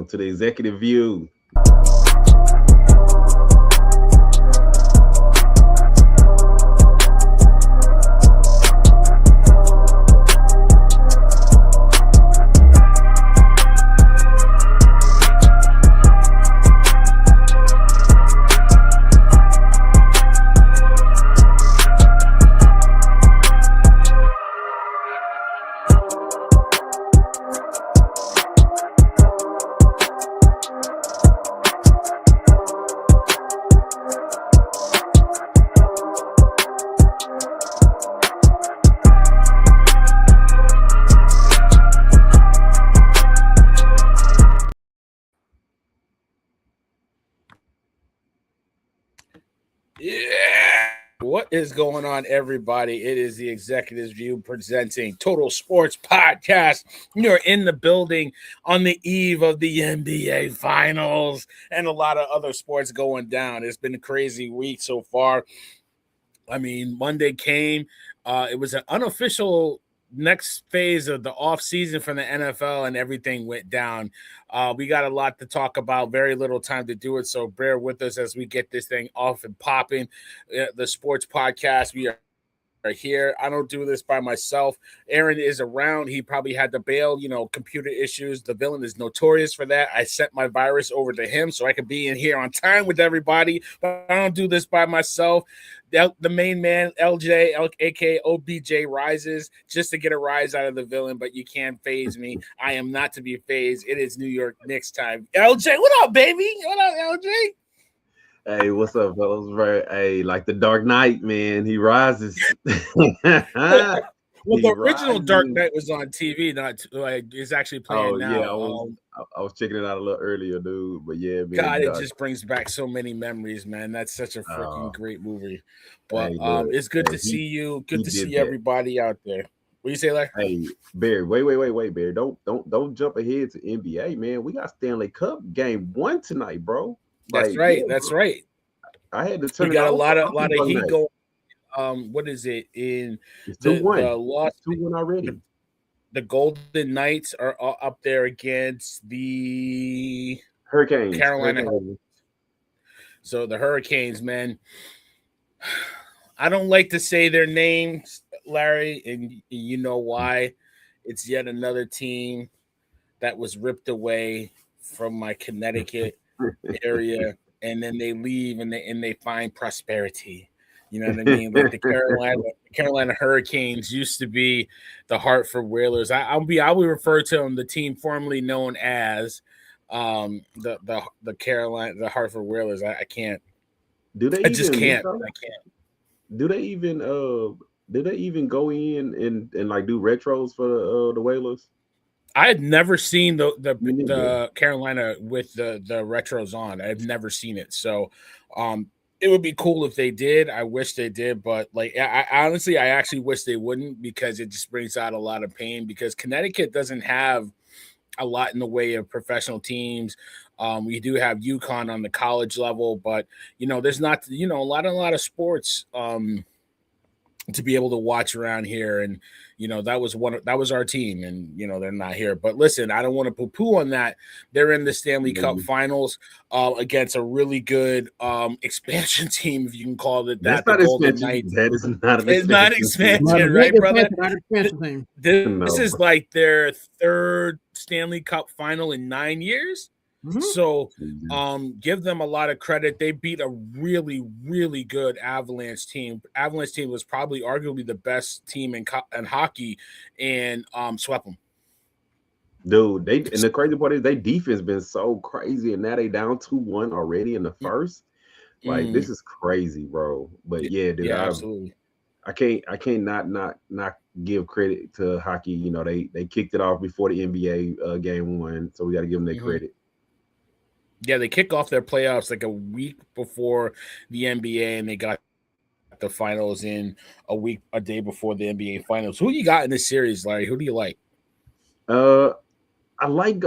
welcome to the Executive View. What is going on, everybody? It is the Executives View presenting Total Sports Podcast. You're in the building on the eve of the NBA Finals and a lot of other sports going down. It's been a crazy week so far. I mean, Monday came. It was an unofficial next phase of the offseason for the NFL, and everything went down. We got a lot to talk about, very little time to do it, so bear with us as we get this thing off and popping. The sports podcast, we are here. I don't do this by myself. Aaron is around. He probably had to bail, computer issues. The villain is notorious for that. I sent my virus over to him so I could be in here on time with everybody, but I don't do this by myself. The main man, LJ, aka OBJ, rises just to get a rise out of the villain, but you can't phase me. I am not to be phased. It is New York Knicks time. LJ, what up, baby? What up, LJ? Hey, what's up, fellas? Right, hey, like the Dark Knight, man, he rises. Well, the original Dark Knight was on TV, not like it's actually playing now. Yeah, I was checking it out a little earlier, dude. But yeah, man, God, it just brings back so many memories, man. That's such a freaking great movie. But it's good to see you. Good to see everybody out there. What do you say, Larry? Hey, Barry, wait, Barry. Don't jump ahead to NBA, man. We got Stanley Cup game 1 tonight, bro. That's right. Yeah, that's right. I had to turn. We got a lot of heat going. What is it in the 2-1 already? The Golden Knights are up there against the Hurricanes, Carolina. So the Hurricanes, man. I don't like to say their names, Larry, and you know why. It's yet another team that was ripped away from my Connecticut area, and then they leave and they find prosperity. You know what I mean? Like the Carolina Hurricanes used to be the Hartford Whalers. I will refer to them, the team formerly known as the Hartford Whalers. I can't. Do they? I just can't. I can't. Do they even go in and like do retros for the Whalers? I had never seen the Carolina with the retros on. I've never seen it. So it would be cool if they did. I wish they did, but like I honestly actually wish they wouldn't, because it just brings out a lot of pain, because Connecticut doesn't have a lot in the way of professional teams. We do have UConn on the college level, but there's not a lot of sports to be able to watch around here, and that was our team, and they're not here. But listen, I don't want to poo-poo on that. They're in the Stanley Cup Finals against a really good expansion team, if you can call it that. The Golden Knights. That is not an expansion, right, brother? This is like their third Stanley Cup final in 9 years. Mm-hmm. So give them a lot of credit. They beat a really, really good Avalanche team. Avalanche team was probably arguably the best team in hockey, and swept them. Dude, and the crazy part is their defense been so crazy, and now they down 2-1 already in the first. Like this is crazy, bro. But yeah, dude, absolutely. I can't not give credit to hockey. They kicked it off before the NBA game 1, so we got to give them their credit. Yeah, they kick off their playoffs like a week before the NBA, and they got the finals in a day before the NBA finals. Who you got in this series, Larry? Who do you like? I like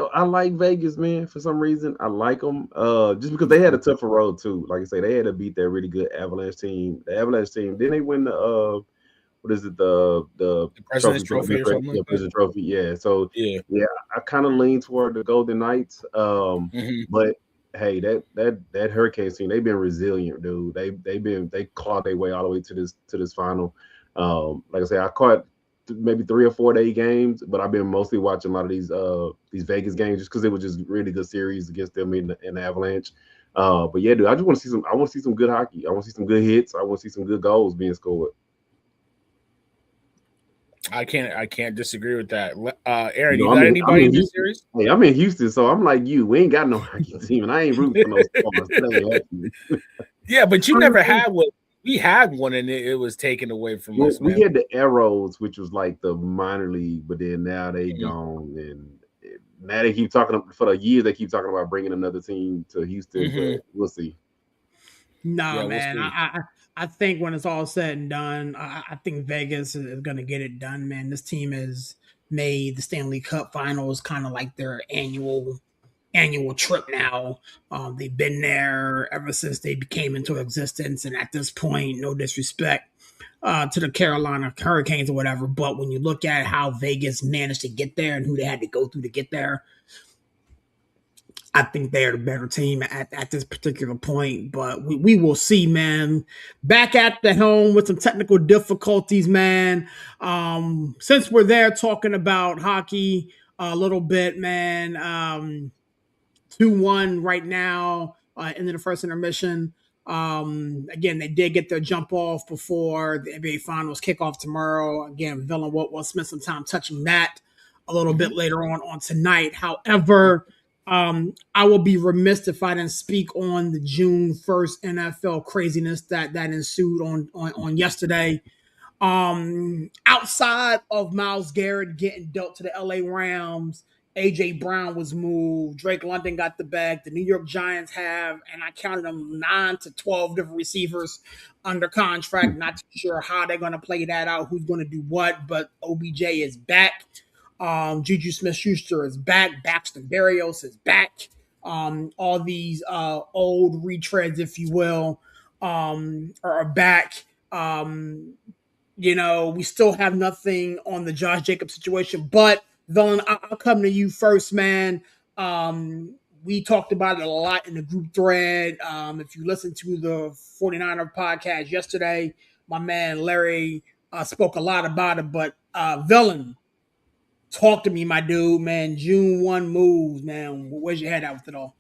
Vegas, man. For some reason, I like them. Just because they had a tougher road too. Like I say, they had to beat that really good Avalanche team. The Avalanche team. Then they win the what is it, the The President's trophy for Trophy or something yeah, like that. President Trophy. Yeah. So Yeah. yeah, I kind of lean toward the Golden Knights. Hmm. But hey, that Hurricane team, they've been resilient, dude. They clawed their way all the way to this final. Like I said, I caught maybe 3 or 4 day games, but I've been mostly watching a lot of these Vegas games just because it was just really good series against them in the Avalanche. But yeah, dude, I just want to see some. I want to see some good hockey. I want to see some good hits. I want to see some good goals being scored. I can't disagree with that. Aaron, You you know, got anybody I'm in in this Houston. series? Hey, I'm in Houston, so I'm like you. We ain't got no hockey team, and I ain't rooting for no stars. That ain't happening. Yeah, but you never Honestly, had one. We had one, and it was taken away from well, us, we man. had the Arrows, which was like the minor league, but then now they Mhm. gone, and now they keep talking for the years. They keep talking about bringing another team to Houston, but Mhm. we'll see. Nah, Yeah, we'll man. see. I think when it's all said and done, I think Vegas is going to get it done, man. This team has made the Stanley Cup Finals kind of like their annual trip now. They've been there ever since they became into existence, and at this point, no disrespect to the Carolina Hurricanes or whatever, but when you look at how Vegas managed to get there and who they had to go through to get there, I think they're the better team at this particular point, but we will see, man. Back at the helm with some technical difficulties, man. Since we're there talking about hockey a little bit, man. 2-1 right now into the first intermission. Again, they did get their jump off before the NBA Finals kickoff tomorrow. Again, Villa will spend some time touching that a little bit Mhm. later on tonight. However, I will be remiss if I didn't speak on the June 1st NFL craziness that ensued on yesterday. Outside of Miles Garrett getting dealt to the LA Rams, AJ Brown was moved. Drake London got the bag. The New York Giants have, and I counted them 9 to 12 different receivers under contract. Not too sure how they're going to play that out, who's going to do what, but OBJ is back. Juju Smith Schuster is back. Baxter Berrios is back. All these old retreads, if you will, are back. We still have nothing on the Josh Jacobs situation, but Velen, I'll come to you first, man. We talked about it a lot in the group thread. If you listen to the 49er podcast yesterday, my man Larry spoke a lot about it, but Velen, talk to me, my dude, man. June 1 moves, man. Where's your head at with it all?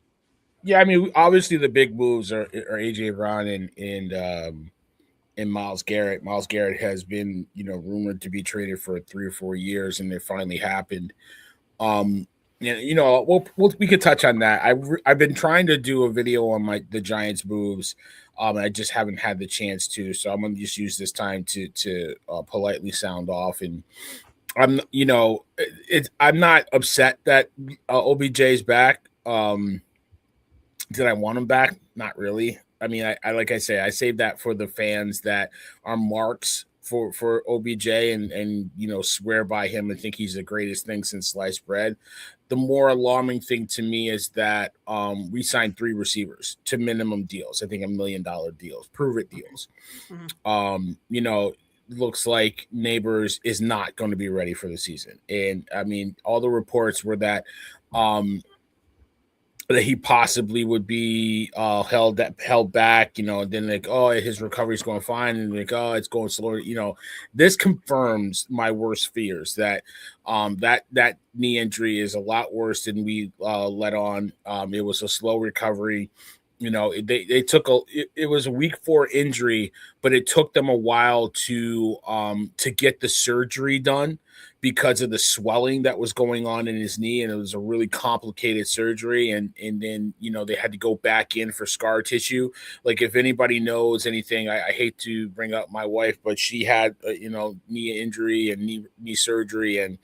Yeah, I mean, obviously the big moves are AJ Brown and Miles Garrett. Miles Garrett has been, rumored to be traded for 3 or 4 years, and it finally happened. Um, we could touch on that. I've been trying to do a video on the Giants moves. I just haven't had the chance to, so I'm gonna just use this time to politely sound off. And I'm not upset that OBJ's back. Did I want him back? Not really. I mean, I like I say, I saved that for the fans that are marks for OBJ and swear by him and think he's the greatest thing since sliced bread. The more alarming thing to me is that we signed 3 receivers to minimum deals. I think $1 million deals, prove it deals. Mhm. Looks like Neighbors is not going to be ready for the season, and I mean, all the reports were um, that he possibly would be held back, and then like, oh, his recovery is going fine, and like, oh, it's going slower. This confirms my worst fears that that knee injury is a lot worse than we let on. It was a slow recovery. They took it was a week 4 injury, but it took them a while to get the surgery done because of the swelling that was going on in his knee, and it was a really complicated surgery. And then they had to go back in for scar tissue. Like, if anybody knows anything, I hate to bring up my wife, but she had knee injury and knee surgery, and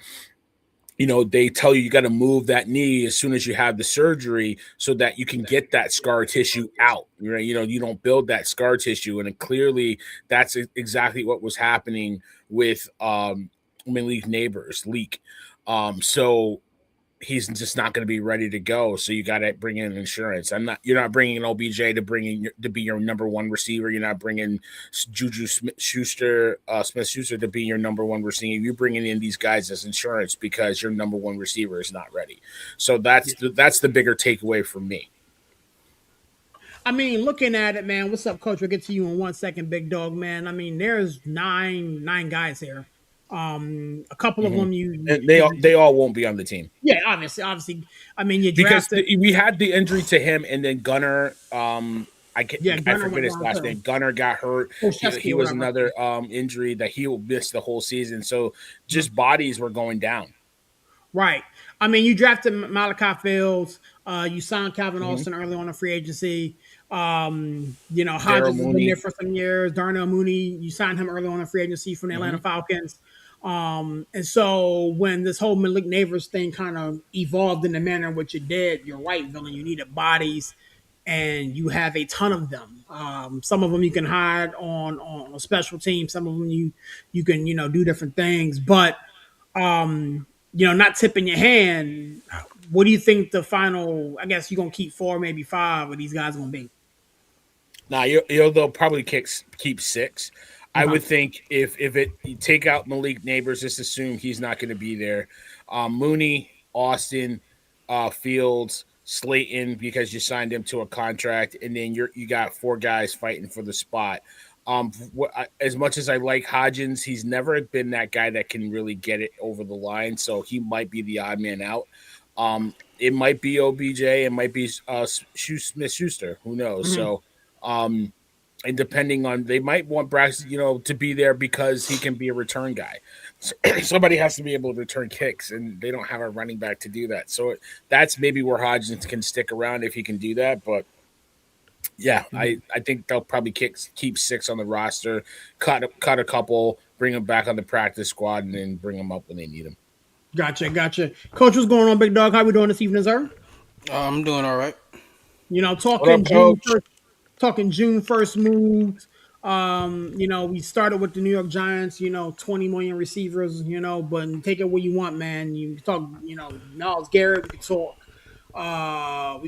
they tell you got to move that knee as soon as you have the surgery so that you can get that scar tissue out. Right? You don't build that scar tissue, and clearly that's exactly what was happening with Malik Neighbors leak. So he's just not going to be ready to go. So you got to bring in insurance. You're not bringing an OBJ to be your number one receiver. You're not bringing Juju Smith Schuster to be your number one receiver. You're bringing in these guys as insurance because your number one receiver is not ready. So that's the bigger takeaway for me. I mean, looking at it, man. What's up, Coach? We'll get to you in 1 second, big dog, man. I mean, there's nine guys here. A couple of Mm-hmm. them And they all won't be on the team. Yeah, obviously. I mean, you because drafted. we had the injury to him, and then Gunner. I Gunner forget his last name. Gunner got hurt. He was another injury that he will miss the whole season. So just bodies were going down. Right. I mean, you drafted Malachi Fields. You signed Calvin Austin early on in free agency. Hodges has been there for some years. Darnell Mooney, you signed him early on in free agency from the Atlanta Falcons. And so when this whole Malik Neighbors thing kind of evolved in the manner in which it did, you're right, Villain. You needed bodies, and you have a ton of them. Some of them you can hide on a special team. Some of them you can do different things, but not tipping your hand. What do you think the final? I guess you're gonna keep 4, maybe 5 of these guys gonna be. Now they'll probably keep 6. I would think if you take out Malik Neighbors, just assume he's not going to be there. Mooney, Austin, Fields, Slayton, because you signed him to a contract, and then you got 4 guys fighting for the spot. As much as I like Hodgins, he's never been that guy that can really get it over the line, so he might be the odd man out. It might be OBJ, it might be Smith Schuster, who knows? So, and depending on, they might want Braxton, to be there because he can be a return guy. So, somebody has to be able to return kicks, and they don't have a running back to do that. So that's maybe where Hodgins can stick around if he can do that, but. Yeah, I think they'll probably keep 6 on the roster, cut a couple, bring them back on the practice squad, and then bring them up when they need them. Gotcha. Coach, what's going on, big dog? How we doing this evening, sir? I'm doing all right. Talking June 1st moves. We started with the New York Giants, 20 million receivers, but take it where you want, man. You talk, Myles Garrett, we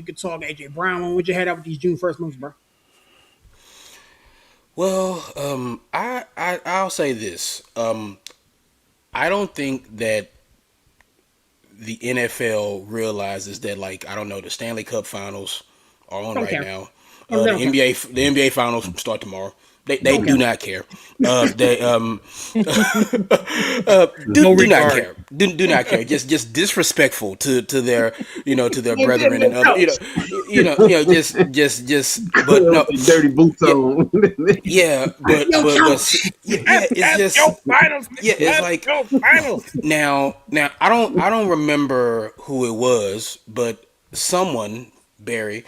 could talk AJ Brown. Where'd you head up with these June 1st moves, bro? Well, I'll say this. I don't think that the NFL realizes that, like, I don't know, the Stanley Cup Finals are on right now. The NBA Finals start tomorrow. They do not care. They do not care. Do not care. Just disrespectful to their their brethren and just but no dirty boots on. Yeah, but it's just finals. Yeah, it's like finals. Now I don't remember who it was, but someone, Barry,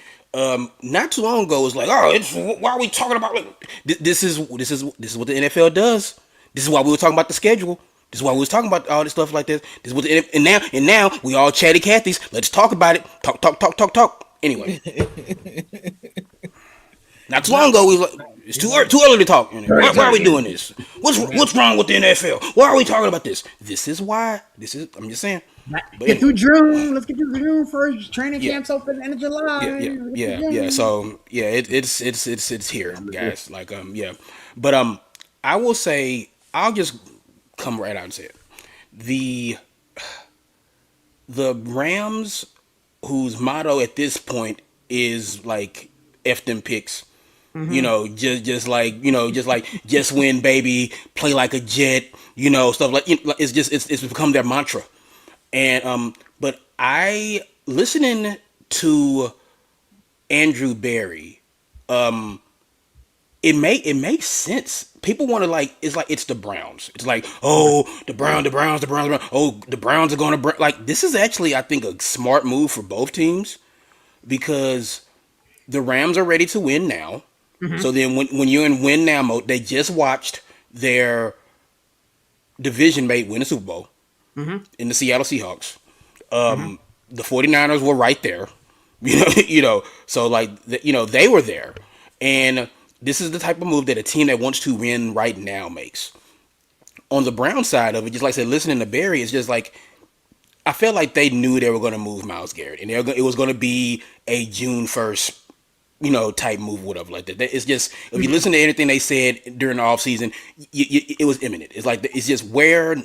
not too long ago was like, why are we talking about this is what the NFL does. This is why we were talking about the schedule. This is why we was talking about all this stuff like this. This is what and now we all chatty Cathys. Let's talk about it. Talk. Anyway, not too long ago we was like, it's too early to talk. Why are we doing this? What's wrong with the NFL? Why are we talking about this? This is why. I'm just saying. Get through June. Let's get through June first. Training camps open end of July. Yeah. So it's here, guys. Like but I will say, I'll just come right out and say it. The Rams, whose motto at this point is like F them picks. Just win, baby. Play like a jet. Stuff like it's become their mantra. And but listening to Andrew Berry, it makes sense. People want to it's the Browns. It's like, the Browns. Oh, the Browns are going to this is actually, I think, a smart move for both teams, because the Rams are ready to win now. So then when you're in win now mode, they just watched their division mate win the Super Bowl in the Seattle Seahawks. The 49ers were right there, so they were there. And this is the type of move that a team that wants to win right now makes. On the Brown side of it, just like I said, listening to Barry, it's just like, I felt like they knew they were going to move Miles Garrett, and it was going to be a June 1st, type move, whatever like that. It's just if you listen to anything they said during the offseason, it was imminent. It's like it's just where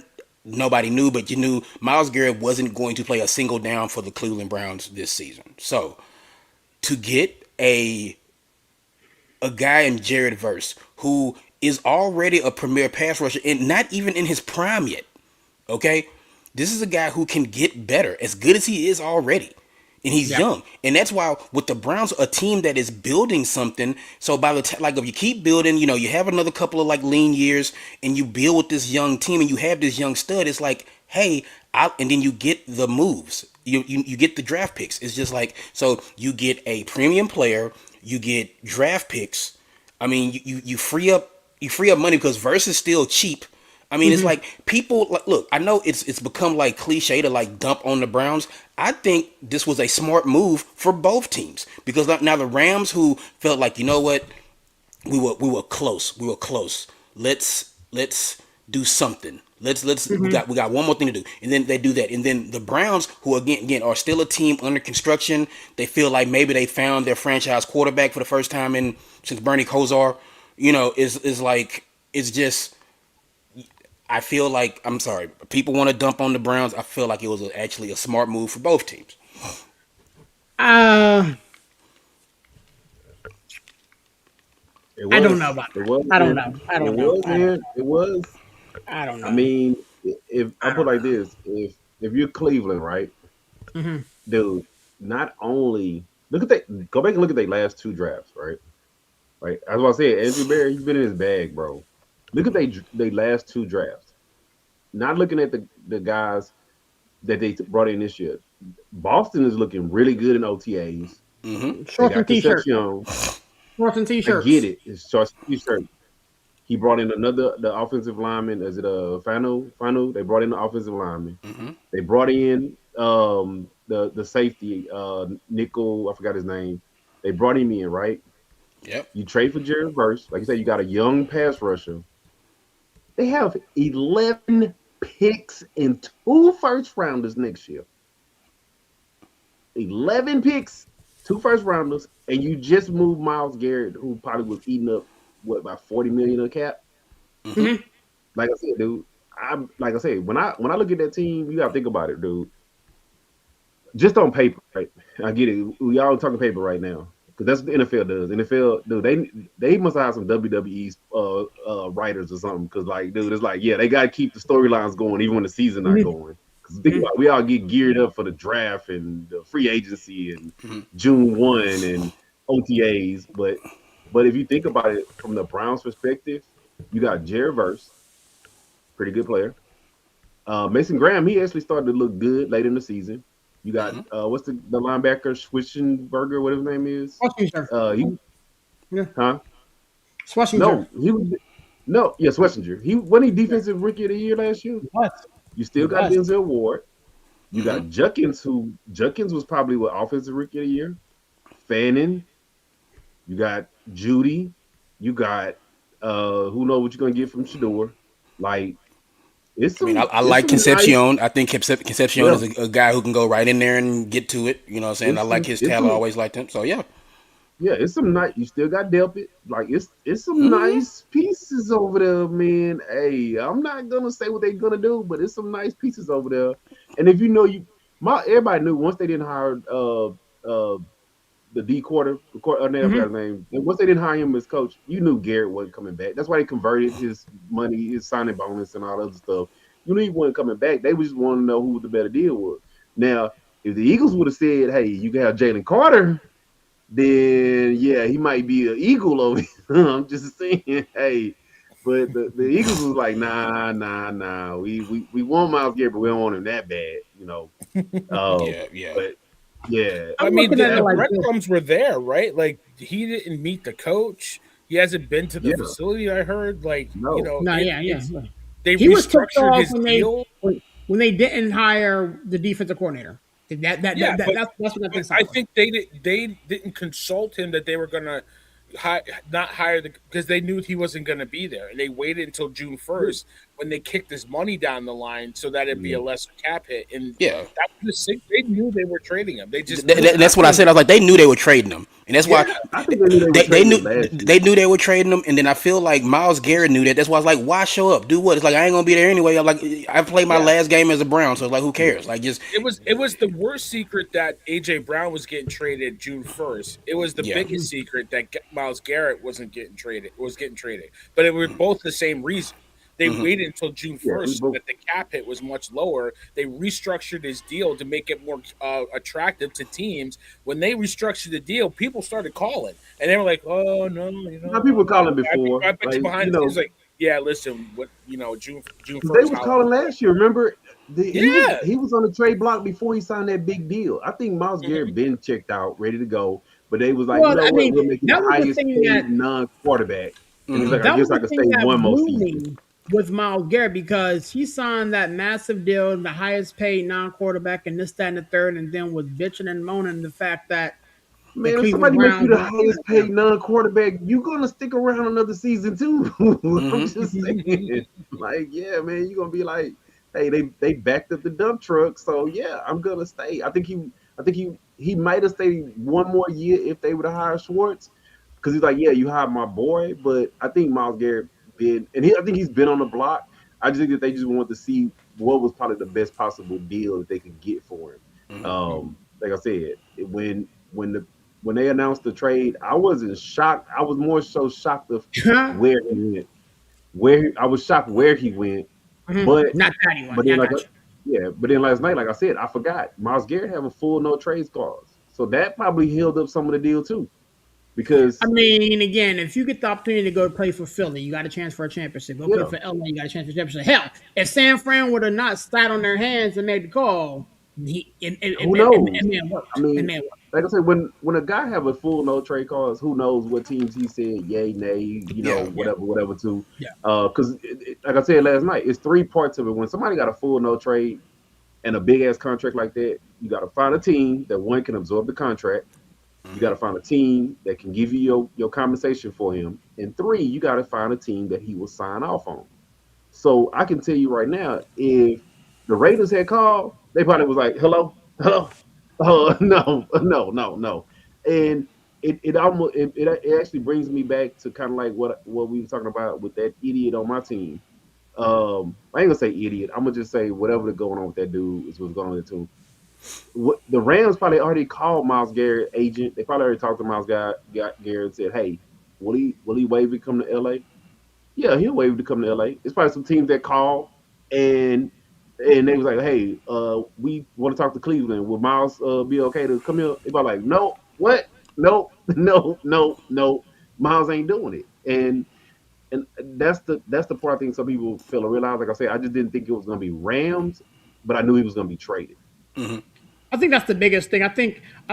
nobody knew, but you knew Miles Garrett wasn't going to play a single down for the Cleveland Browns this season. So to get a guy in Jared Verse who is already a premier pass rusher and not even in his prime yet. Okay, this is a guy who can get better, as good as he is already, and he's Yeah. young, and that's why with the Browns, a team that is building something. So by the time, like if you keep building, you have another couple of like lean years, and you build with this young team, and you have this young stud. It's like, hey, and then you get the moves, you get the draft picks. It's just like so you get a premium player, you get draft picks. I mean, you free up money because Verse is still cheap. I mean, it's like people like look. I know it's become like cliche to like dump on the Browns. I think this was a smart move for both teams because now the Rams, who felt like what, we were close. We were close. Let's do something. We got one more thing to do, and then they do that, and then the Browns, who again are still a team under construction. They feel like maybe they found their franchise quarterback for the first time since Bernie Kosar. Is like it's just. I feel like I'm sorry. People want to dump on the Browns. I feel like it was actually a smart move for both teams. Uh, It I don't was. know about It that. was, I don't man. know. I It don't know. was, man. It was. I don't I know. mean, if I I put it don't like know. this, if you're Cleveland, right, Hmm. dude, not only look at that, go back and look at their last two drafts, right? Right. As I said, Andrew Barry, he's been in his bag, bro. Look at they last two drafts. Not looking at the guys that they brought in this year. Boston is looking really good in OTAs. Mm-hmm. They Shorts and got t-shirts. Concepcion. Shorts and I get t-shirts. it. It's short t-shirt. He brought in the offensive lineman. Is it a final? Final? They brought in the offensive lineman. Mm-hmm. They brought in the safety nickel. I forgot his name. They brought him in, right? Yep. You trade for Jared Verse. Like I said, you got a young pass rusher. They have 11 picks and two first rounders next year. 11 picks, two first rounders, and you just moved Miles Garrett, who probably was eating up what about 40 million a cap. Mm-hmm. Hmm. Like I said, dude, I'm like I said, when I look at that team, you gotta think about it, dude. Just on paper, right? I get it. We all talking paper right now because that's what the NFL does. NFL, dude, they must have some WWE writers or something. Because like, dude, it's like, yeah, they got to keep the storylines going even when the season not Hmm. going. Because think about it, we all get geared up for the draft and the free agency and Mm-hmm. June 1 and OTAs. But if you think about it from the Browns' perspective, you got Jared Verse, pretty good player. Mason Graham, he actually started to look good late in the season. You got Mm-hmm. what's the linebacker Schwissenberger, whatever his name is. Swashinger. He Yeah. huh? Swashinger. No, he was no, yes, Schlesinger. He wasn't he Yeah. defensive rookie of the year last year. He was. You He still got was. Denzel Ward. You Mm-hmm. got Judkins, who Judkins was probably what offensive rookie of the year. Fannin. You got Judy. You got who knows what you're gonna get from Shador. Like I mean, I it's like some nice Concepcion. I think Concepcion yeah. is a guy who can go right in there and get to it. You know what I'm saying? I like his It's talent. I some always liked him. So yeah. Yeah, it's some nice. You still got Delpit. Like it's some Mm-hmm. nice pieces over there, man. Hey, I'm not gonna say what they're gonna do, but it's some nice pieces over there. And if you know you, my everybody knew once they didn't hire the D I Hmm. forgot his name. And once they didn't hire him as coach, you knew Garrett wasn't coming back. That's why they converted his money, his signing bonus, and all that other stuff. You knew he wasn't coming back. They just want to know who the better deal was. Now, if the Eagles would have said, "Hey, you can have Jalen Carter," then yeah, he might be an eagle over here. I'm just saying, hey. But the Eagles was like, nah. We want Miles Garrett, but we don't want him that bad. Yeah. Yeah. But yeah, I I'm mean, looking at it the that like this. breadcrumbs were there, right? Like he didn't meet the coach. He hasn't been to the yeah, facility. I heard, like no, No, yeah, yeah, it's yeah. they He was tipped restructured off his deal. when they didn't hire the defensive coordinator. Yeah, but That's what that thing I sounds like. think they didn't consult him that they were gonna high, not hire the because they knew he wasn't going to be there, and they waited until June 1st when they kicked his money down the line so that it'd be a Yeah. lesser cap hit. And Yeah. that was the sick. They knew they were trading him. They just knew Th- it. I that's what I think said. I was like, they knew they were trading him, and that's why Yeah, I think they knew they were they trading knew him last year. they knew they were trading him. And then I feel like Miles Garrett knew that. That's why I was like, why show up? Do what? It's like I ain't gonna be there anyway. I'm like, I played my yeah. last game as a Brown, so it's like, who Yeah. cares? Like, just It was the worst secret that AJ Brown was getting traded June 1st. It was the yeah. biggest secret that Miles Garrett wasn't getting traded. Was getting traded, but it were both the same reason. They Hmm. waited until June Yeah, we 1st so both. that the cap hit was much lower. They restructured his deal to make it more attractive to teams. When they restructured the deal, people started calling, and they were like, "Oh no, Now people calling I before, bet you like behind the scenes, like, yeah, listen, what June because they first, was how? calling last year. Remember, Yeah, he was on the trade block before he signed that big deal. I think Miles mhm. Garrett been checked out, ready to go, but they was like, you Well, know I what, mean, we'll make you that the was the highest thing paid that non-quarterback, and he's Hmm. like, I that was guess I the could stay thing that one more blew season. me with Miles Garrett because he signed that massive deal, the highest paid non-quarterback, and this, that, and the third, and then was bitching and moaning the fact that the Man, if Cleveland somebody make you Browns the weren't highest paying paid non-quarterback, you gonna stick around another season too. I'm Hmm. just saying, like, yeah, man, you're gonna be like, hey, they backed up the dump truck, so yeah, I'm gonna stay. I think he might have stayed one more year if they would have hired Schwartz, because he's like, yeah, you hired my boy, but I think Miles Garrett been, and I think he's been on the block. I just think that they just wanted to see what was probably the best possible deal that they could get for him. Hmm. Like I said, when they announced the trade, I wasn't shocked. I was more so shocked of them. where he went. Where I was shocked where he went, Mhm. but Not that one. but Yeah, then I like got you. yeah, but then last night, like I said, I forgot Miles Garrett have a full no trades clause, so that probably healed up some of the deal too. I Because mean, again, if you get the opportunity to go play for Philly, you got a chance for a championship. Go play yeah, for LA, you got a chance for a championship. Hell, if San Fran would have not sat on their hands and made the call, who knows? it may have I worked. It mean, may have worked. like I said, when a guy have a full no trade clause, who knows what teams he said yay, nay, Yeah. Yeah, whatever to. yeah. Because like I said last night, it's three parts of it. When somebody got a full no trade and a big ass contract like that, you got to find a team that one can absorb the contract. You got Hmm. to find a team that can give you your compensation for him, and three, you got to find a team that he will sign off on. So I can tell you right now, if the Raiders had called, they probably was like, "Hello, hello, oh no," and it almost it actually brings me back to kind of like what we were talking about with that idiot on my team. I ain't gonna say idiot. I'm gonna just say whatever going on with that dude is what's going on with the team. What the Rams probably already called Miles Garrett agent. They probably already talked to Garrett and said, "Hey, will he waive to come to LA?" Yeah, he'll waive to come to LA. It's probably some teams that call and they was like, "Hey, we want to talk to Cleveland. Will Miles be okay to come here?" They probably like, "No, what? No, no. Miles ain't doing it." And that's the part I think some people fail to realize. Like I said, I just didn't think it was going to be Rams, but I knew he was going to be traded. Hmm. I think that's the biggest thing. I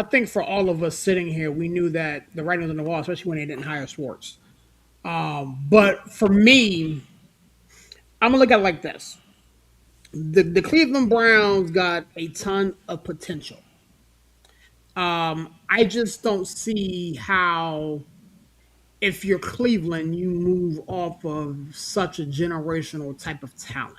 think for all of us sitting here, we knew that the writing was on the wall, especially when they didn't hire Schwartz. But for me, I'm gonna look at it like this: the Cleveland Browns got a ton of potential. I just don't see how, if you're Cleveland, you move off of such a generational type of talent.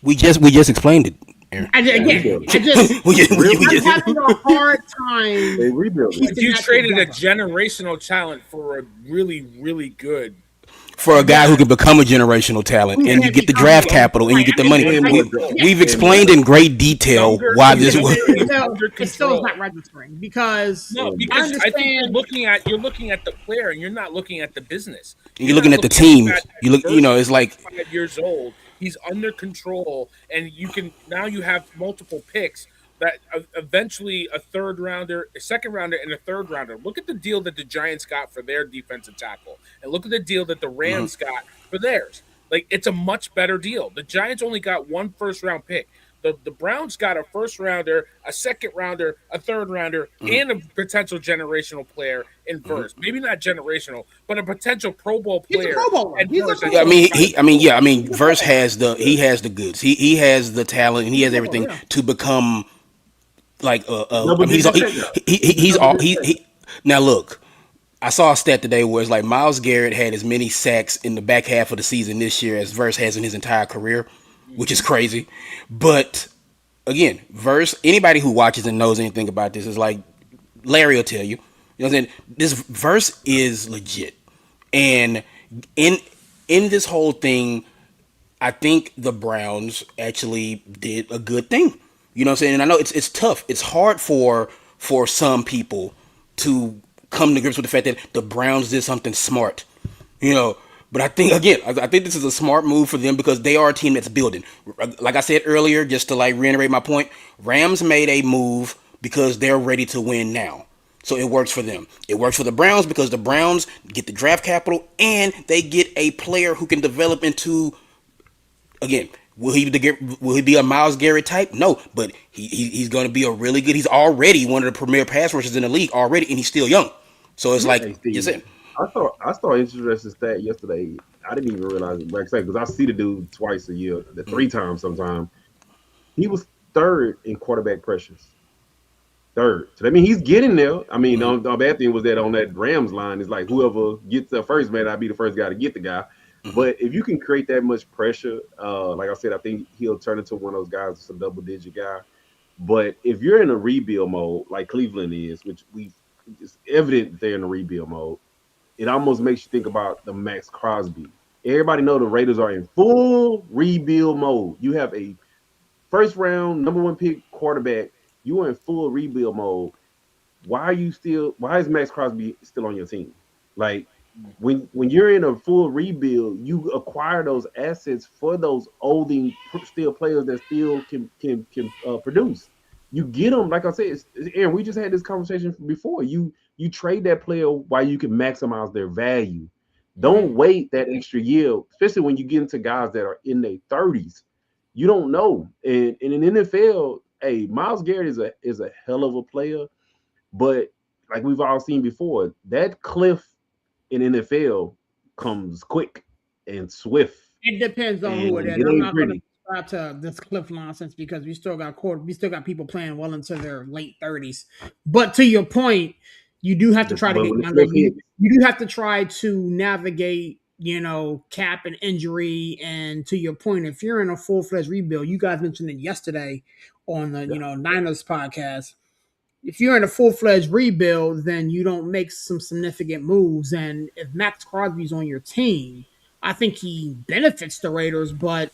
We just explained it, Aaron. They Again, rebuilding. I just we just, For real, we I'm just having a hard time they rebuilding. But piecing you that traded a together. generational talent for a really, really good. for a guy Yeah, who can become a generational talent, who and you can get the become draft it? capital and you Right. get I the mean, money. And like, more yeah, We've and more explained in great detail Younger, why but this was. he's under it still is control. not registering because No, and I because I think understand. you're looking at the player and you're not looking at the business. You're You're looking not at the looking at the team. fact that You look, Verse it's is like 5 years old. He's under control, and you can now you have multiple picks that eventually a third rounder, a second rounder, and a third rounder. Look at the deal that the Giants got for their defensive tackle, and look at the deal that the mhm, Rams got for theirs. Like it's a much better deal. The Giants only got one first round pick. The Browns got a first rounder, a second rounder, a third rounder, mhm, and a potential generational player in mhm. first. Maybe not generational, but a potential Pro Bowl He's a player Pro Bowler. at He's a first Pro at Yeah, I Bowler. mean, 25 he. I years mean, old. yeah. I mean, He's a Pro Verse Bowler. has the goods. He has the talent and he He's a has Pro Bowler. everything Yeah. to become like. I double mean, digit takeout. he's He's a he, double all digit takeout. he. Now look. I saw a stat today where it's like Miles Garrett had as many sacks in the back half of the season this year as Verse has in his entire career, which is crazy. But again, Verse, anybody who watches and knows anything about this is like Larry will tell you. You know what I'm saying? This Verse is legit. And in this whole thing, I think the Browns actually did a good thing. You know what I'm saying? And I know it's tough. It's hard for some people to come to grips with the fact that the Browns did something smart. You know, but I think again, I think this is a smart move for them because they are a team that's building. Like I said earlier, just to like reiterate my point, Rams made a move because they're ready to win now. So it works for them. It works for the Browns because the Browns get the draft capital and they get a player who can develop into, again, will he be a Miles Garrett type? No, but he's going to be a really good. He's already one of the premier pass rushers in the league already, and he's still young. So it's like Hey, you Steve, said. I saw an interesting stat yesterday. I didn't even realize it. Like I said, because I see the dude twice a year, the 3 times sometimes. He was third in quarterback pressures. Third. So that means he's getting there. I mean, the bad thing was that on that Rams line, it's like whoever gets there first may not be the first guy to get the guy. But if you can create that much pressure, like I said, I think he'll turn into one of those guys that's a double-digit guy. But if you're in a rebuild mode, like Cleveland is, which it's evident that they're in a rebuild mode, it almost makes you think about the Max Crosby. Everybody know the Raiders are in full rebuild mode. You have a first round number one pick quarterback. You are in full rebuild mode. Why is Max Crosby still on your team? Like when you're in a full rebuild, you acquire those assets for those olding still players that still can produce. You get them, like I said, Aaron. We just had this conversation before. You trade that player while you can maximize their value. Don't wait that extra year, especially when you get into guys that are in their 30s. You don't know, and in the NFL, hey, Miles Garrett is a hell of a player, but like we've all seen before, that cliff in NFL comes quick and swift, It depends on who it and is. it I'm ain't not going to pretty. subscribe to this cliff nonsense because we still got people playing well into their late 30s. But to your point, you do have to try to But get when the younger. cliff hits, You do have to try to navigate, cap and injury. And to your point, if you're in a full fledged rebuild, you guys mentioned it yesterday on the yeah, Niners podcast. If you're in a full fledged rebuild, then you don't make some significant moves. And if Max Crosby's on your team, I think he benefits the Raiders, but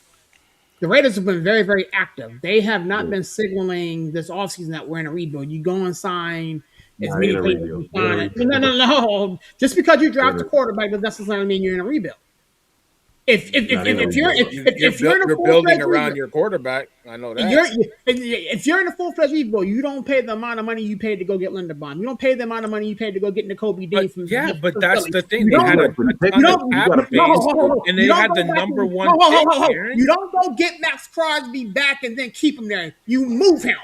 the Raiders have been very, very active. They have not yeah, been signaling this offseason that we're in a rebuild. You go and sign as nah, ain't many a players as rebuild. you Ain't a sign. No, rebuild. no, no, no. Just because you draft a Ain't quarterback doesn't necessarily mean you're in a rebuild. If if if, nah, ain't if, a if you're rebuild. if you're in a You're full building fledged around rebuild, your quarterback. I know that. you're if you're in a full fledged rebuild, you don't pay the amount of money you paid to go get Linderbaum. You don't pay the amount of money you paid to go get N'Kobe But Dean from yeah, but that's Philly. the thing. You They You don't had gotta a protect you ton of it. don't You cap gotta no, protect space, it though. and you they don't had go the back number and one pick, you Aaron. don't go get Max Crosby back and then keep him there. You move him.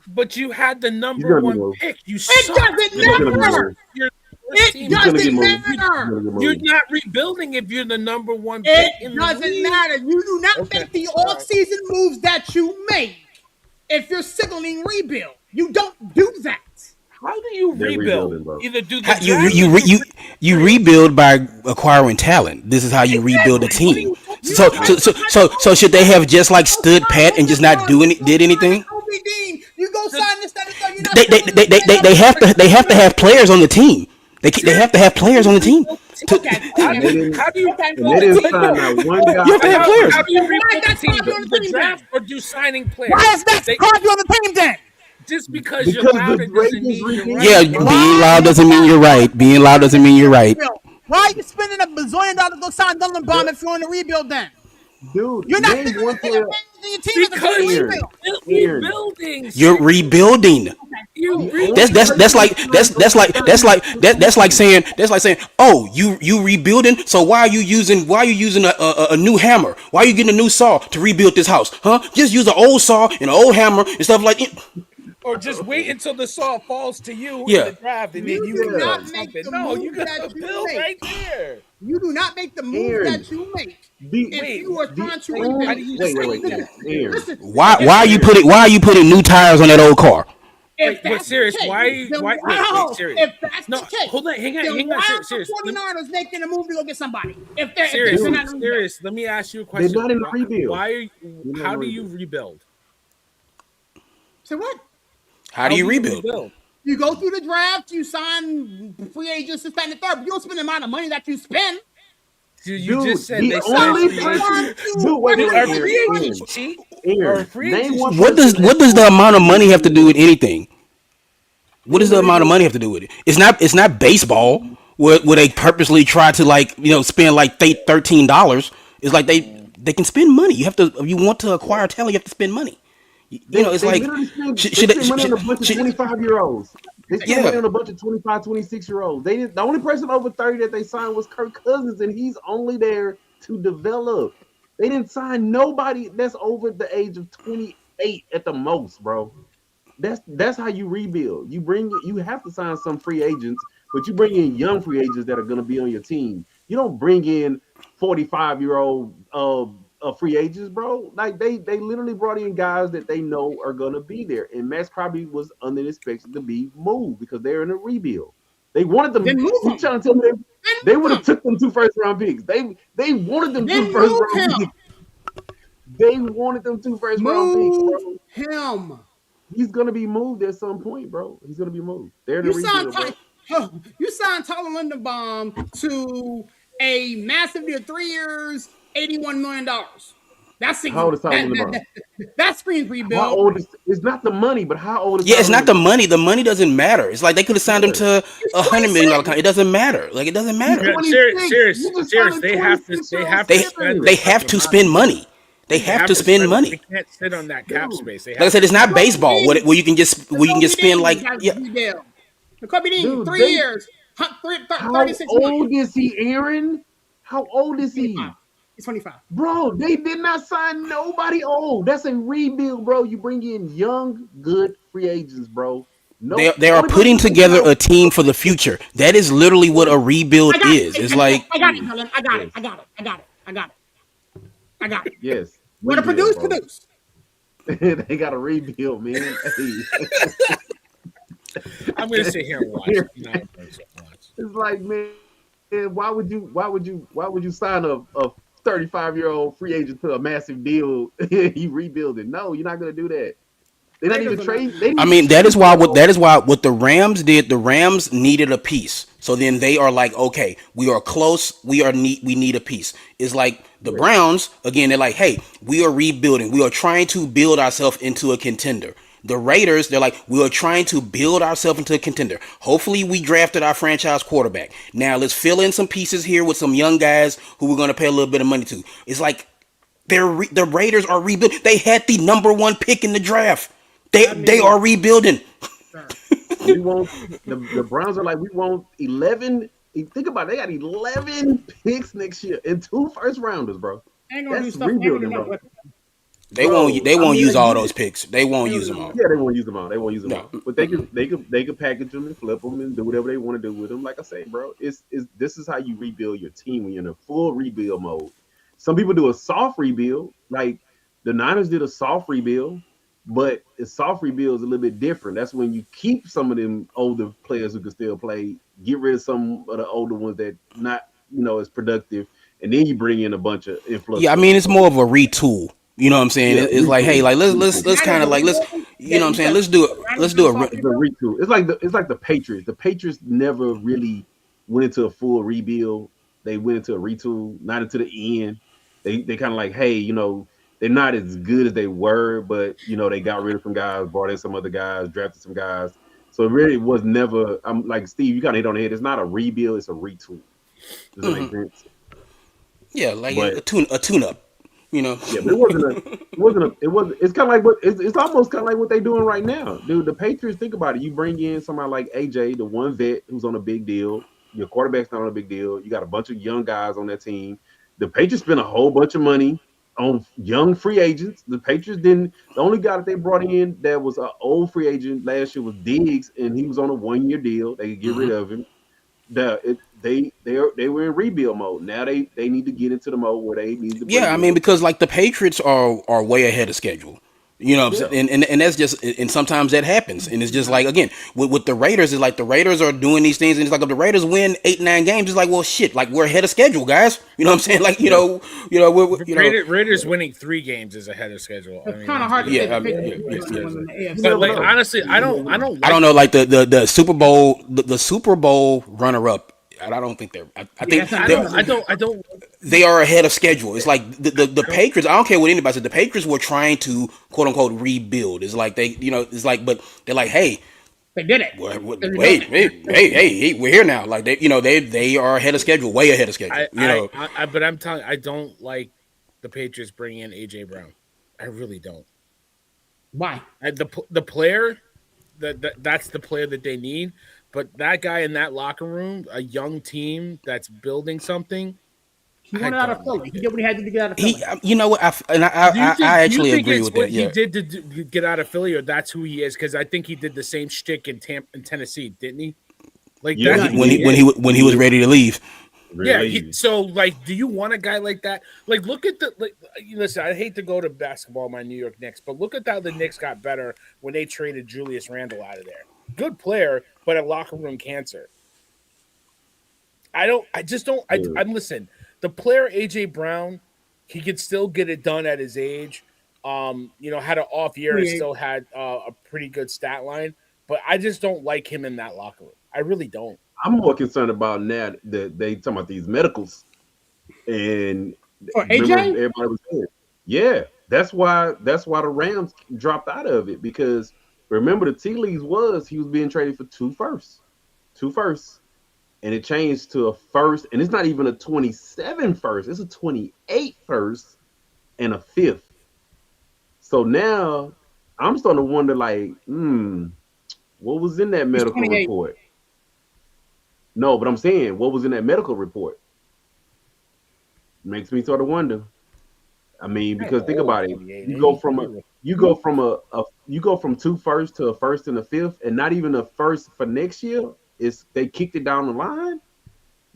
But you had the He's number gonna get one moved. pick. You It suck. doesn't You're He's the gonna be worst. matter. moved. You're the worst It team He's in gonna the get doesn't moved. league. He's matter. gonna get You're moved. not rebuilding if you're the number one pick It in the doesn't league. matter. You do not Okay. make the All right. off-season moves that you make if you're signaling rebuild. You don't do that. How do you They're rebuild? rebuilding, bro. Either do the How, draft or you bring you players. rebuild by acquiring talent. This is how you rebuild a Exactly. What are team. you talking? You don't go So should they have just like stood pat and just not do any did anything? Kobe Dean. You go The, sign this, that, and the third. You're not signing this man up. They have to have players on the team. They have to have how do players on you the team. rebuild a To, team? Okay, How And do they okay, you didn't how do you okay. and they rebuild a didn't team? sign not one you guy have to from have the players. How do you Why is rebuild a Max team? Crosby Do on the the team draft then? or do signing Why players? is Max They Crosby on the team then? just because you're because the louder doesn't Ravens mean you're Yeah, right, rebuild, bro. bro. being Why loud is doesn't mean Max you're right. Crosby Being loud doesn't mean you're on right. the rebuild? Why are you spending a bazillion dollars to go sign Dylan Bomb The, if you're in the rebuild then? dude, You're not name figuring one the thing player. advantage in your team as a total Because Aaron, rebuild. you're Aaron, rebuilding, You're Strickland. rebuilding. Okay. You're Oh, the only rebuilding. person who signed from That's like saying oh you rebuilding, so why are you using a new hammer, why are you getting a new saw to rebuild this house, huh? Just use an old saw and an old hammer and stuff like it. Or just wait until the saw falls to you in Yeah. the draft and then you you do can Yeah, not build make something. the No, you moves that gotta you build make. right there. You do not make the moves Aaron, that you make the if Wait, you are the trying to only how do rebuild. you wait, say Aaron, Listen, that? Aaron, listen. why If are you Aaron, putting new tires on that old car? If Wait, but that's the serious, case, then wait, wow. serious. If that's No, the case, hold on, then hang on, why are serious, the serious. 49ers making a move to go get somebody? If Serious, they're Dude, not in rebuild. serious. Let me ask you a they're question. not in the rebuild. They're not in How the do you rebuild. rebuild? So what? How do How you do you rebuild? rebuild? You go through the draft, you sign free agents, this, that, and the third. But you don't spend the amount of money that you spend. Dude, you just Dude, said the they No, signed only free they agents. person, want to dude, wait, Dude, wait, wait, are replace Aaron, free free agents agents. Aaron, cheap? Are Aaron, free name agents one What cheap? person does that what does the wants amount of to money have to do with rebuild. anything? What Who does in the the amount of rebuild? money have to do with it? It's not baseball where they purposely try to like spend like $13. It's like they can spend money. You have to if you want to acquire talent, you have to spend money. It's They like literally spend should, they should, spend should, money on should, a bunch of should 25-year-olds. They spend money yeah. on a bunch of 25, 26-year-olds. They did the only person over 30 that they signed was Kirk Cousins, and he's only there to develop. They didn't sign nobody that's over the age of 28 at the most, bro. That's how you rebuild. You have to sign some free agents, but you bring in young free agents that are going to be on your team. You don't bring in 45-year-old free agents, bro. Like they literally brought in guys that they know are going to be there. And Max Crosby was under expected to be moved because they're in a rebuild. They wanted Then them. move You him. trying to tell me Then they move would have him. took them 2 first round picks. They wanted them Then two first move round him. picks. They wanted them 2 first round picks, Move bro. him. He's gonna be moved at some point, bro. He's gonna be moved. They're in a You signed rebuild, bro. you signed Tyler Lindenbaum to a massive deal, 3 years, $81 million. That's How old is Tyler Linderbaum? that screams How rebuild. old is? It's not the money, but how old is Yeah, it's Tyler not the Linderbaum? money. The money doesn't matter. It's like they could have signed him Yeah, to He's $100 million contract. 26. It doesn't matter. Like it doesn't he's matter. Yeah, 26. You just signed serious. a 26 year old They They center, have have to to spend spend money. money. They They have have to to spend spend. They money. can't sit on that cap dude. space. They Like I have said, to it's not spend. Kobe baseball Dean. where you can just spend Dean like got yeah. rebuild. The Kobe Dean, Dude, 3 years, how 36 million. old is he, Aaron? How old He's is 25. he? He's 25. Bro, they did not sign nobody old. That's a rebuild, bro. You bring in young, good free agents, bro. They No, they are only person putting you take together out. a team for the future. That is literally what a rebuild I got is. it. It's like I got it, Dylan. I got it. I Yes, got it. I got it. I got it. I got it. yes, You want to rebuild, produce? bro. Produce. They got to rebuild, man. I'm gonna sit here and watch. Hey, I'm not gonna sit and watch. it's like, man, why would you sign a 35-year-old free agent to a massive deal? He rebuilding. No, you're not gonna do that. They're not even Lakers are not. trade. They didn't I even mean, that trade is for why that what old. that is why what the Rams did. The Rams needed a piece, so then they are like, okay, we are close. We need a piece. It's like the Yes. Browns again. They're like, hey, we are rebuilding. We are trying to build ourselves into a contender. The Raiders, they're like, we are trying to build ourselves into a contender. Hopefully, we drafted our franchise quarterback. Now let's fill in some pieces here with some young guys who we're going to pay a little bit of money to. It's like the Raiders are rebuilding. They had the number one pick in the draft. They That they means, are rebuilding. sir, We want the Browns are like we want 11. Think about it, they got 11 picks next year and 2 first rounders, bro. ain't gonna do That's stuff. Ain't gonna do rebuilding, nothing bro. with it. They I won't mean, use they all need those it. picks. They won't Ain't use gonna them do all. nothing. Yeah, they won't use them all. They won't use them No. all. But they could package them and flip them and do whatever they want to do with them. Like I say, bro, it's this is how you rebuild your team when you're in a full rebuild mode. Some people do a soft rebuild, like the Niners did a soft rebuild, but a soft rebuild is a little bit different. That's when you keep some of them older players who can still play, get rid of some of the older ones that not as productive, and then you bring in a bunch of influx Yeah, I mean it's of more of a retool. You know what I'm saying? yeah, It's like, hey, like The let's kind Niners of are like let's rebuilding. you know That what I'm you saying? said Let's the do Niners a are soft the rebuild. retool. It's like the Patriots. The Patriots never really went into a full rebuild. They went into a retool, not into the end. They kind of like, hey, they're not as good as they were, but they got rid of some guys, brought in some other guys, drafted some guys. So it really was never. I'm like Steve. You kind of hit on the head. It's not a rebuild. It's a retool. Does that make sense? yeah, like But a tune up. You know. yeah, but it's kind of like it's almost kind of like what they're doing right now, dude. The Patriots, think about it. You bring in somebody like AJ, the one vet who's on a big deal. Your quarterback's not on a big deal. You got a bunch of young guys on that team. The Patriots spent a whole bunch of money on young free agents. The Patriots didn't. The only guy that they brought in that was an old free agent last year was Diggs, and he was on a 1 year deal. They could get rid of him. They were in rebuild mode. Now they need to get into the mode where they need to Yeah, bring I mean in. because like the Patriots are way ahead of schedule. You know what I'm Yeah. saying? And that's just, and sometimes that happens. And it's just like, again, with the Raiders, it's like the Raiders are doing these things, and it's like if the Raiders win 8, 9 games, it's like, well, shit, like we're ahead of schedule, guys. You know what I'm saying? Like, Yeah. Raiders winning 3 games is ahead of schedule. I It's mean, kind of let's hard be to say honest. the yeah, Patriots It- are it's going to win just- the AFC. You but never like know. honestly, You never know. I don't know, like the Super Bowl, the Super Bowl runner up. I don't think they're. I Yeah, think that's not I good. don't. they are ahead of schedule. It's like the Patriots. I don't care what anybody said. The Patriots were trying to quote unquote rebuild. It's like they, it's like, but they're like, hey, They did it. They're wait, rebuilding. hey, we're here now. Like they are ahead of schedule, way ahead of schedule. But I'm telling you, I don't like the Patriots bringing in AJ Brown. I really don't. Why? The player that's the player that they need. But that guy in that locker room, a young team that's building something, He I wanted out of don't Philly. like He it. did what he had to do to get out of He, Philly. you know what? I Do you actually think agree it's with what that. he Yeah. did to get out of Philly, or that's who he is? Because I think he did the same shtick in Tennessee, didn't he? Like Yeah, that's Yeah, who When he he when is. he when he was ready to leave. Yeah. Really. So like, do you want a guy like that? Like, look at the like. Listen, I hate to go to basketball, my New York Knicks, but look at how the Knicks got better when they traded Julius Randle out of there. Good player, but a locker room cancer. I don't. I just don't. Yeah. I'm listen. The player AJ Brown, he could still get it done at his age. Had an off year and 28. still had a pretty good stat line. But I just don't like him in that locker room. I really don't. I'm more concerned about now that they talking about these medicals. And For remember, AJ? everybody was saying, yeah, that's why the Rams dropped out of it because remember the tea leaves was he was being traded for two firsts, and it changed to a first, and it's not even a 27 first, it's a 28 first and a fifth. So now I'm starting to wonder, like, what was in that He's medical 28. report? No, but I'm saying, what was in that medical report? Makes me sort of wonder. I mean, How because think old, about it. 28? You go from a you go from two firsts to a first and a fifth, and not even a first for next year. It's they kicked it down the line.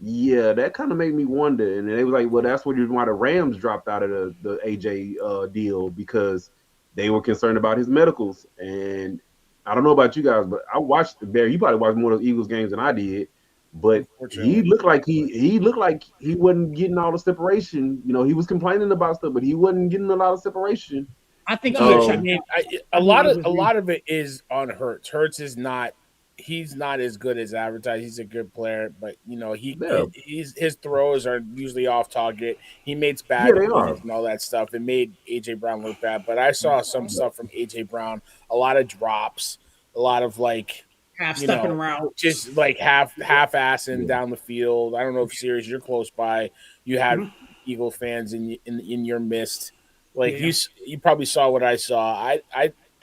Yeah, that kind of made me wonder. And they was like, well, that's what reason why the Rams dropped out of the AJ deal because they were concerned about his medicals. And I don't know about you guys, but I watched the Bear. You probably watched more of those Eagles games than I did. But he Unfortunately. looked like he looked like he wasn't getting all the separation. You know, he was complaining about stuff, but he wasn't getting a lot of separation. I think he No, is I Um, shutting mean, down. a I'll be lot honest of with a you. lot of it is on Hurts. Hurts is not. He's not as good as advertised. He's a good player, but yeah, his throws are usually off target. He makes yeah, bad they reads are. and all that stuff. It made AJ Brown look bad. But I saw some stuff from AJ Brown. A lot of drops. A lot of like Half you stepping know, routes. just like half assing Yeah. down the field. I don't know if Sirius, you're close by. You had Mhm. Eagle fans in your midst. Like Yeah. you probably saw what I saw.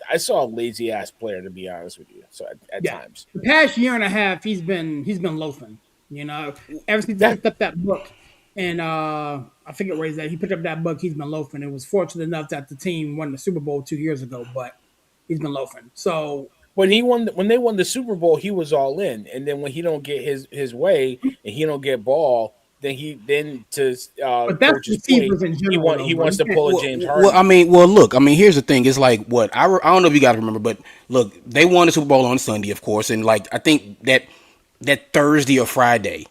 I saw a lazy ass player to be honest with you. So at Yeah. times, The past year and a half, he's been loafing. Ever since he yeah. picked up that book, and I forget where he's at. He picked up that book. He's been loafing. It was fortunate enough that the team won the Super Bowl 2 years ago, but he's been loafing. So, When they won the Super Bowl, he was all in, and then when he don't get his way and he don't get ball, then to but that's coach's point, receivers in general, though, he bro. wants You to can't. pull a James I Harden. mean, look, here's the thing. It's like what I don't know if you guys remember, but look, they won the Super Bowl on Sunday, of course, and like I think that Thursday or Friday,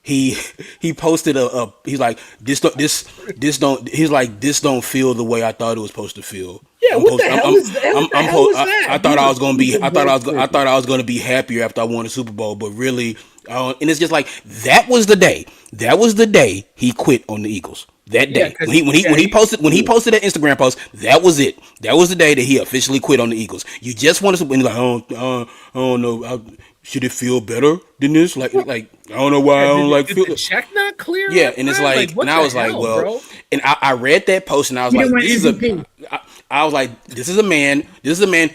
he he posted he's like this don't he's like this don't feel the way I thought it was supposed to feel. Yeah, I'm what the post hell is that? What the I'm hell po- is I that? thought I was gonna be I Listen, thought I was gonna be happier after I won the Super Bowl, but really, and it's just like that was the day. That was the day he quit on the Eagles. That Yeah, day because when he posted that Instagram post, that was it. That was the day that he officially quit on the Eagles. You just want to, and he's like, I don't know, should it feel better than this? Like I don't know why I yeah, don't like did feel. the check not clear Yeah, on and it's time? Like, like, and what I the was like, hell, well, bro? and I read that post, and I was He didn't like, win MVP. I was like, this is a man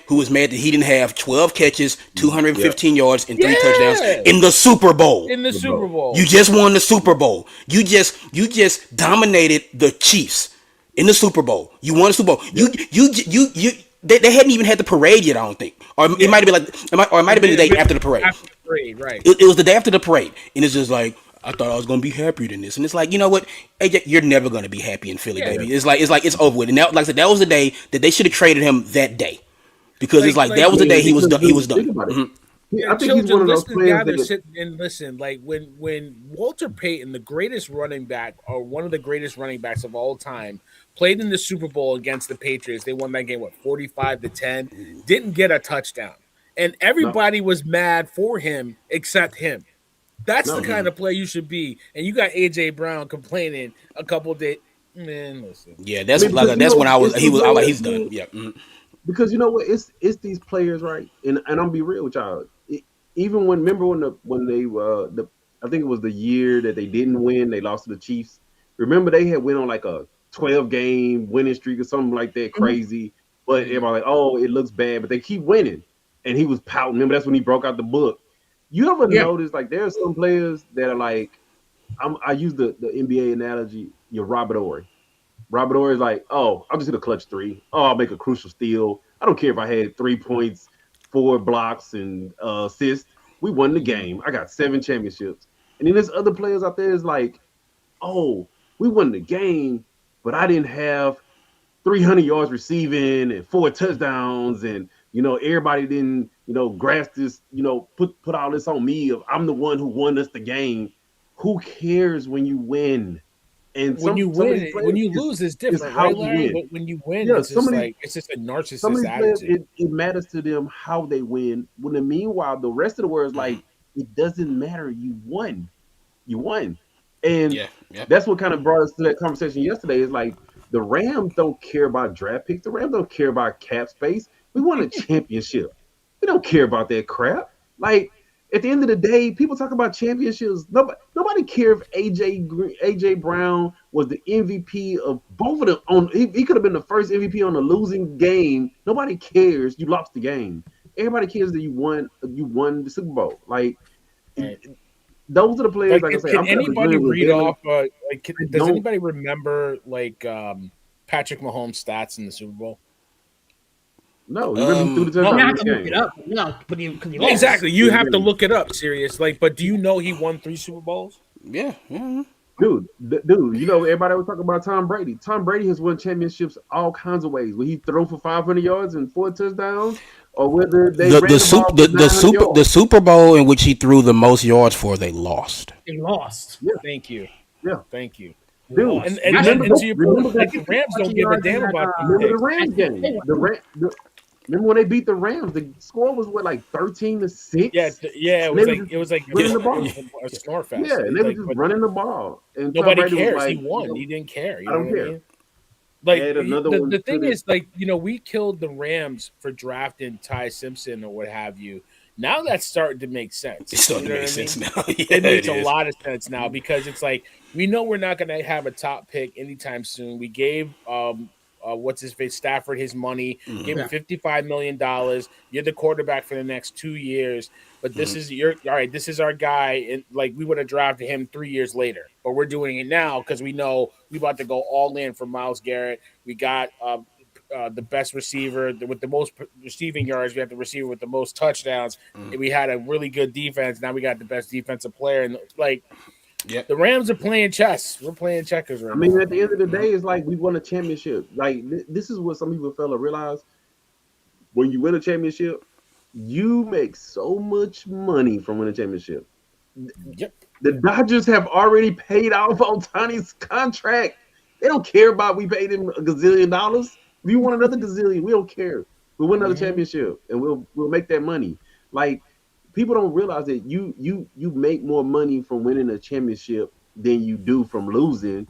who was mad that he didn't have 12 catches, yeah, 215 yards, and 3 touchdowns Yeah, in the Super Bowl. in the Super Super Bowl. You Bowl. just won the Super Bowl. You just dominated the Chiefs in the Super Bowl. You won the Super Bowl. Yep. They hadn't even had the parade yet. I don't think, or it Yeah, might have been like, or it might have been the day after the parade. after the parade, right? It was the day after the parade, and it's just like I thought I was gonna be happier than this, and it's like, you know what, AJ, you're never gonna be happy in Philly, Yeah, baby. It's over with. And now, like I said, that was the day that they should have traded him that day, because it's like like that I was the day mean, he was because done. He was dude, think done. about it. Mhm. yeah, I think he's one children, of those listen, players gather, that sit and listen. Like when Walter Payton, the greatest running back or one of the greatest running backs of all time, played in the Super Bowl against the Patriots. They won that game, what, 45-10, didn't get a touchdown. And no, everybody was mad for him except him. That's the no. kind of play you should be. And you got AJ Brown complaining a couple days. Man, listen. Yeah, I mean, because that's when I was. it's He the was. I way like that he's done. Yeah. Mhm. because you know what, it's these players, right? And I'm be real with y'all. Even when remember when they I think it was the year that they didn't win, they lost to the Chiefs. Remember they had went on like a 12-game winning streak or something like that, Mhm. crazy. But Mhm. everybody like, oh, it looks bad, but they keep winning. And he was pouting. Remember that's when he broke out the book. You ever Yeah. notice like there are some players that are like, I use the NBA analogy. You're Robert Ory. Robert Orr is like, oh, I'll just hit a clutch three. Oh, I'll make a crucial steal. I don't care if I had 3 points, 4 blocks, and assists. We won the Mhm. game. I got 7 championships. And then there's other players out there is like, oh, we won the game, but I didn't have 300 yards receiving and 4 touchdowns, and everybody didn't grasp this, put all this on me of I'm the one who won us the game. Who cares when you win? And When you some of these win, when players you is lose, it's is different, how right, you Larry? win. But when you win, Yeah, it's just like it's just a some of narcissist these players attitude. it matters to them how they win. When the meanwhile the rest of the world is like it doesn't matter. You won, and Yeah. Yeah. that's what kind of brought us to that conversation yesterday. Is like the Rams don't care about draft picks. The Rams don't care about cap space. We won a championship. We don't care about that crap. Like at the end of the day, people talk about championships. Nobody care if AJ Brown was the MVP of both of them. He could have been the first MVP on a losing game. Nobody cares. You lost the game. Everybody cares that you won. You won the Super Bowl. Like Right. those are the players. Like, Like I say, can I'm kind of anybody agreeing with read Valen. off? Like, I does don't. anybody remember like Patrick Mahomes' stats in the Super Bowl? No, you remember he threw the You No, touchdown in have the to look it game. up. No, but he Yes, lost. exactly. You yeah, have to yeah. look it up, serious. Like, but do you know he won 3 Super Bowls? Yeah. Yeah. Dude, everybody was talking about Tom Brady. Tom Brady has won championships all kinds of ways. Where he throw for 500 yards and 4 touchdowns, or whether they The ran the ball super for the 900 super the yards. Super Bowl in which he threw the most yards for, they lost. They lost. Yeah, Thank you, yeah, thank you. They dude. lost. And Patrick and, Remember and the to Mahomes your point, remember like that the had Rams don't rushing give a yards in damn that. about them remember the picks. Rams game. Remember when they beat the Rams? The score was what, like 13-6, Yeah. and they were just It was like running the it was ball. a snore Yeah, fest. and It's they were like, just but running the ball. And Tom nobody Brady was cares. He like, won. He didn't care. You I know don't what I care. mean? Like Add another the one the to thing this. is, like, we killed the Rams for drafting Ty Simpson or what have you. Now that's starting to make It's sense. You starting to know what make I sense mean? now. Yeah, It it makes a is. lot of sense now because it's like we know we're not going to have a top pick anytime soon. We gave what's his face Stafford his money, gave him Yeah. $55 million. You're the quarterback for the next 2 years, but this Mhm. is your all right. This is our guy, and like we would have drafted him 3 years later, but we're doing it now because we know we about to go all in for Miles Garrett. We got the best receiver with the most receiving yards. We have the receiver with the most touchdowns. And we had a really good defense. Now we got the best defensive player. And like Yep. the Rams are playing chess. We're playing checkers right I mean, now. at the end of the day, it's like we won a championship. Like this is what some people fail to realize. When you win a championship, you make so much money from winning a championship. Yep. The Dodgers have already paid off Otani's contract. They don't care about we paid him a gazillion dollars. If you want another gazillion, we don't care. We'll win another Mm-hmm. championship and we'll make that money. Like people don't realize that you make more money from winning a championship than you do from losing.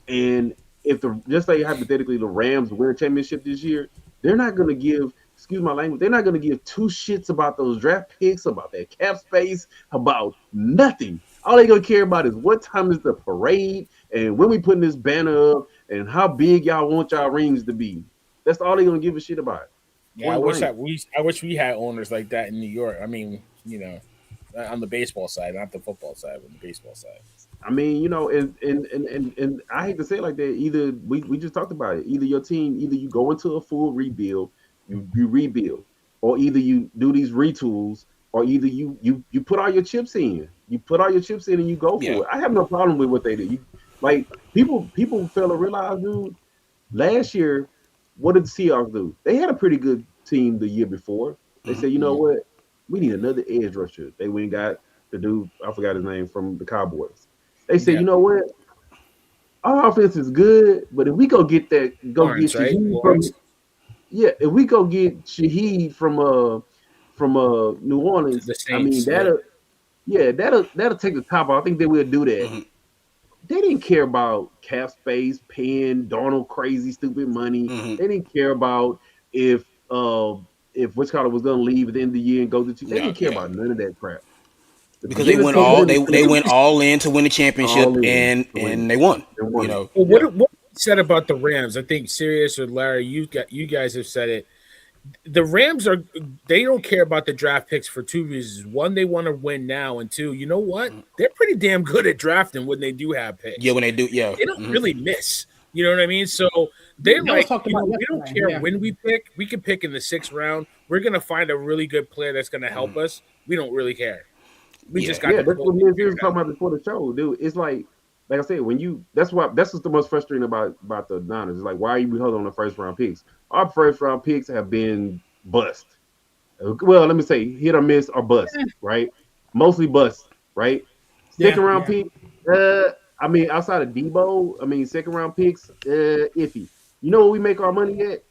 And if the just say hypothetically the Rams win a championship this year, they're not gonna give, excuse my language, they're not gonna give two shits about those draft picks, about that cap space, about nothing. All they gonna care about is what time is the parade and when we putting this banner up and how big y'all want y'all rings to be. That's all they gonna give a shit about. Yeah, Point blank. I wish we had owners like that in New York. I mean, on the baseball side, not the football side, but the baseball side. I mean, and I hate to say it like that. Either we just talked about it. Either your team, either you go into a full rebuild, you rebuild, or either you do these retools, or either you put all your chips in. You put all your chips in and you go Yeah. for it. I have no problem with what they did. Like people fail to realize, dude. Last year, what did the Seahawks do? They had a pretty good team the year before. They said, you know what? We need another edge rusher. They went and got the dude, I forgot his name, from the Cowboys. They said, Yeah, you know what? Our offense is good, but if we go get Lawrence, right? Shaheed from Lawrence, if we go get Shaheed from New Orleans, the I mean Saints. Yeah. that'll take the top off. I think they will do that. Mm-hmm. They didn't care about cap space, paying Darnold crazy, stupid money. Mm-hmm. They didn't care about if which color was going to leave at the end of the year and go to two. They Yeah, didn't care yeah. about none of that crap. The Because they beginning, went the all middle, they and they the went all in to win the all championship, in and to win. they won. They You won it. know. Well, Yeah, what you said about the Rams? I think Sirius or Larry, you guys have said it. The Rams are they don't care about the draft picks for two reasons. One, they want to win now, and two, you know what? They're pretty damn good at drafting when they do have Yeah, picks. when they do, yeah. They don't Mm-hmm. really miss. You know what I mean? So they're That was like, talked you about know, we don't yesterday. care Yeah. when we pick. We can pick in the sixth round. We're gonna find a really good player that's gonna help us. We don't really care. We Yeah. just got yeah. the That's whole what me thing and you was figured talking out. about before the show, dude. It's like I said, when you that's what's the most frustrating about the Niners. It's like, why are you holding on the first round picks? Our first round picks have been bust. Well, let me say hit or miss or bust, right? Mostly bust, right? Second Yeah. round Yeah. pick, I mean, outside of Debo, I mean, second round picks, iffy. You know what we make our money at?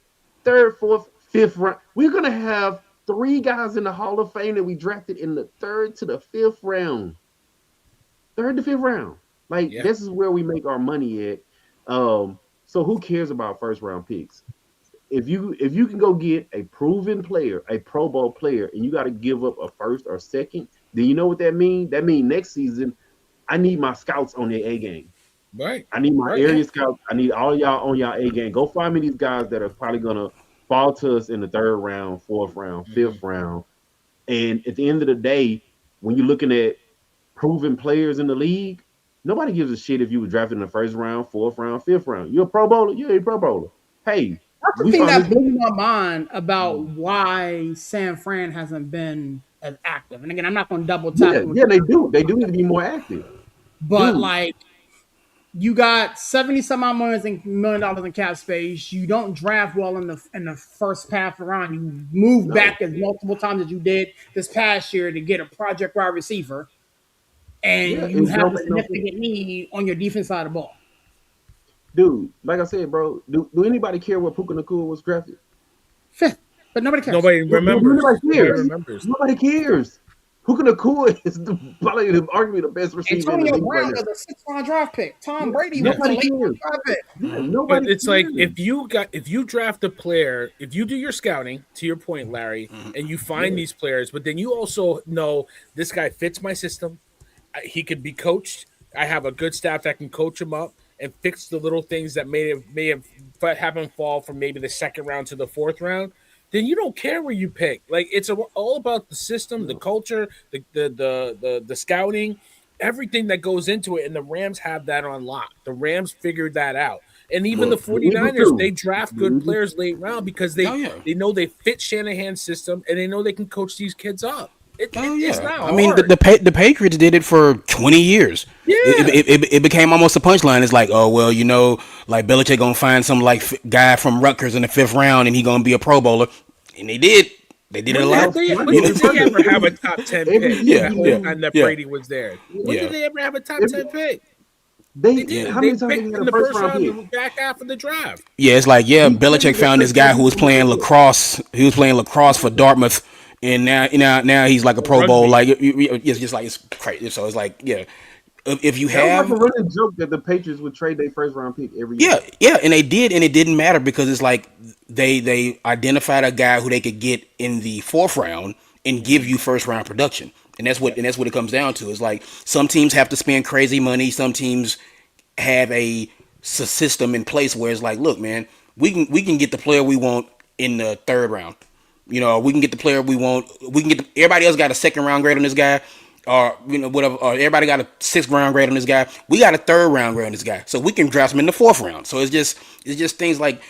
Third, fourth, fifth round. We're gonna have three guys in the Hall of Fame that we drafted in the third to the fifth round. Third to fifth round. Like Yeah. this is where we make our money at. So who cares about first round picks? If you can go get a proven player, a Pro Bowl player, and you got to give up a first or second, then you know what that means? That means next season I need my scouts on their A game. Right. I need my Right. Yeah. area scouts. I need all y'all on y'all A game. Go find me these guys that are probably gonna fall to us in the third round, fourth round, Mhm. fifth round. And at the end of the day, when you're looking at proven players in the league, nobody gives a shit if you were drafted in the first round, fourth round, fifth round. You're a Pro Bowler. You're a Pro Bowler. Hey, That's the we thing found that this. blew my mind about why San Fran hasn't been as active. And again, I'm not going to double tap Yeah, on what yeah, you they do. They do need to be more active, but dude. like you got 70 some odd million dollars in cap space. You don't draft well in the first half round. You move No, back as multiple times as you did this past year to get a project wide receiver, yeah, and you it have don't a make no sense, significant need on your defense side of the ball. dude. Like I said, bro, do anybody care what Puka Nakua was drafted? Fifth, but nobody cares. Nobody Nobody remembers. Nobody cares. remembers. Nobody cares. Puka Nakua is probably arguably the best receiver in the Antonio league right Brown now. was a six-round draft pick. Tom Yeah, Brady was a nobody late cares. draft pick. Yeah, But nobody it's like cares. if you draft a player, if you do your scouting, to your point, Larry, and you find Yeah, these players, but then you also know this guy fits my system. He could be coached. I have a good staff that can coach him up and fix the little things that have him fall from maybe the second round to the fourth round. Then you don't care where you pick. Like all about the system, the no, culture, the scouting, everything that goes into it. And the Rams have that on lock. The Rams figured that out. And even the look, the Eagles 49ers, too. they draft The good Eagles, players late round because Oh yeah. they know they fit Shanahan's system and they know they can coach these kids up. Oh It's yeah. not I mean, hard. the Patriots did it for 20 years. Yeah. It became almost a punchline. It's like, oh well, like Belichick gonna find some like guy from Rutgers in the fifth round, and he gonna be a Pro Bowler, and they did. They did it a lot. one When day did it's they Sunday. ever have a top 10 Every pick year that Yeah, you whole yeah, time lose. that yeah, Brady was there? When did yeah, they ever have a top Every, 10 pick? They they yeah. didn't. how They many times they picked had in a the first first round round, pick? the back half of the draft. Yeah, it's like We Belichick traded the found this first guy round who pick was for playing Michael Vick. lacrosse. He was playing lacrosse for Dartmouth, and now he's like a Or Pro Bowl. rugby. Like it's just like it's crazy. So it's like if you That was like have a running joke that the Patriots would trade their first round pick every year. yeah, and they did, and it didn't matter because it's like they identified a guy who they could get in the fourth round and give you first round production, and Yep. that's what it comes down to. Is like some teams have to spend crazy money, some teams have a system in place where it's like, look, man, we can get the player we want in the third round. We can get the player we want. We can get everybody else got a second round grade on this guy, or whatever. Or everybody got a sixth round grade on this guy. We got a third round grade on this guy, so we can draft him in the fourth round. So it's just things like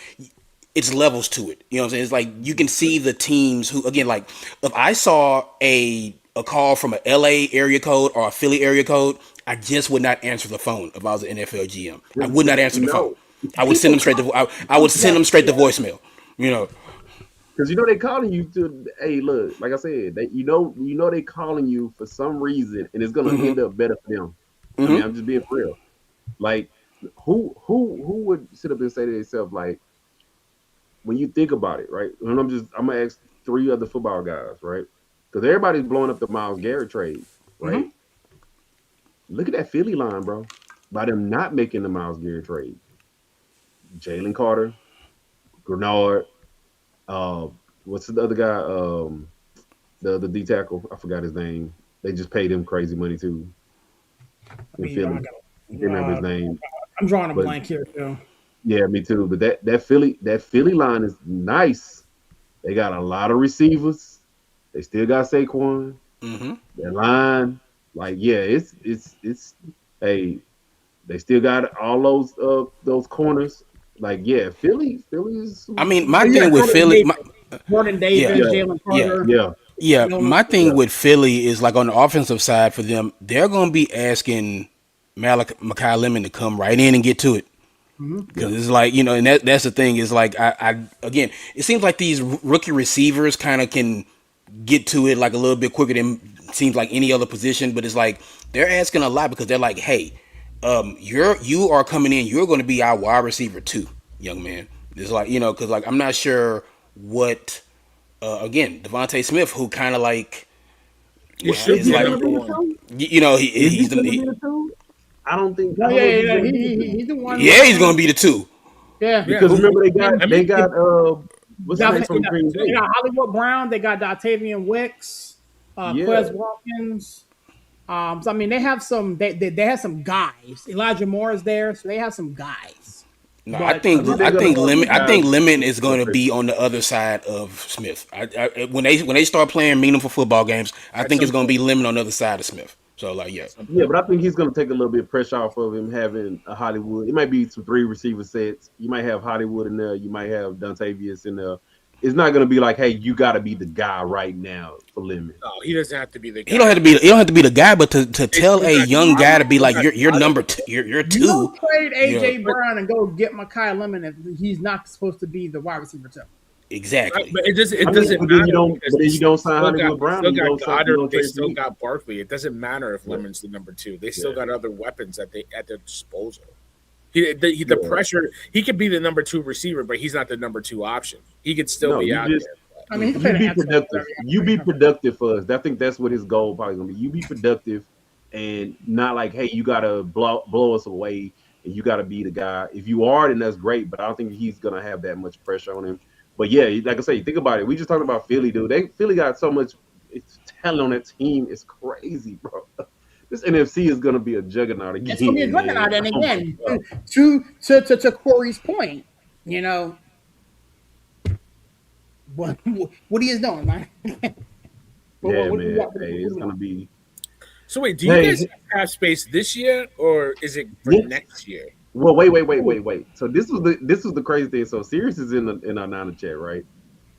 it's levels to it. You know what I'm saying? It's like you can see the teams who, again, like if I saw a call from a LA area code or a Philly area code, I just would not answer the phone if I was an NFL GM. I would not answer the phone. No, I would send people them straight call to I would send them straight to voicemail. You know. because they calling you to. Hey, look, like I said, they they calling you for some reason, and it's gonna Mm-hmm. end up better for them. I mean, Mm-hmm. I'm just being real. Like, who would sit up and say to themselves like, when you think about it, right? And I'm gonna ask three other football guys, right? Because everybody's blowing up the Miles Garrett trade, right? Mhm. Look at that Philly line, bro. By them not making the Miles Garrett trade, Jalen Carter, Grenard, uh, what's the other guy? The D tackle, I forgot his name. They just paid him crazy money too I in mean, I Philly. I can't remember his got, name, I'm drawing a but blank here too. yeah, me too. But that Philly line is nice. They got a lot of receivers. They still got Saquon. Mm-hmm. Their line, like, yeah, it's. Hey, they still got all those corners. Like, yeah, Philly's I mean, Oh my yeah, thing with Jordan Philly, Davis, Jordan yeah, Davis, yeah, Jalen yeah, Carter. yeah, yeah. No, My thing yeah, with Philly is like on the offensive side for them, they're gonna be asking Makai Lemon to come right in and get to it. mhm. yeah. Because it's like, and that's the thing is like I again, it seems like these rookie receivers kind of can get to it like a little bit quicker than seems like any other position, but it's like they're asking a lot because they're like, hey, you are coming in, you're going to be our wide receiver too, young man. It's like because like I'm not sure what again Devontae Smith, who kind of like He Well, should is is be he a like gonna number be the one. two? Is he he's gonna be the the two? I No, don't yeah, know if he's yeah, gonna be the two. he's the one. yeah he's going to be the two. Yeah, Yeah. Because remember I they mean, got what's his name They from Green Bay? got Hollywood Brown. They got Octavian Wicks, Yeah, Quez Watkins. So I mean, they have some. They have some guys. Elijah Moore is there, so they have some guys. No, I But I think think they're I gonna think have limit some I guys think limit with is going to be pressure. on the other side of Smith. When they start playing meaningful football games, I at think it's some going to point. be limit on the other side of Smith. So like yeah, At some Yeah, point. but I think he's gonna take a little bit of pressure off of him having a Hollywood. It might be some three receiver sets. You might have Hollywood in there. You might have Dontavius in there. It's not gonna be like, hey, you got to be the guy right now for Lemon. No, he doesn't have to be the he don't guy. have to be he don't have to be the guy, but to They tell still a got young Goddard. guy to They be still like got you're Goddard. number two, you're you two. don't trade Yeah, AJ Brown and go get Mekhi Lemon if he's not supposed to be the wide receiver too. Right, exactly. but it doesn't. I It mean, doesn't matter because but then you don't sign Hollywood they Brown still and got you Goddard. don't They trade for still me. got Barkley. It doesn't matter if Yeah, Lemon's the number two. They still yeah, got other weapons at their disposal. The yeah. pressure. He could be the number two receiver, but he's not the number two option. He could still No, be you out just there. I mean, he can play you the be answer. productive. You be productive for us. I think that's what his goal probably gonna be. You be productive and not like, hey, you gotta blow us away and you gotta be the guy. If you are, then that's great. But I don't think he's gonna have that much pressure on him. But yeah, like I say, think about it. We just talked about Philly, dude. Philly got so much talent on that team. It's crazy, bro. This NFC is gonna be a juggernaut It's gonna be a again, man. juggernaut. And Oh my again, god. to Corey's point, you know what he is doing, man. Yeah, What do we man. got? Hey, What do it's we gonna got? be. So wait, do you Hey, guys have space this year, or is it for yes. next year? Well, wait. So this was the crazy thing. So Sirius is in our Nana chat, right?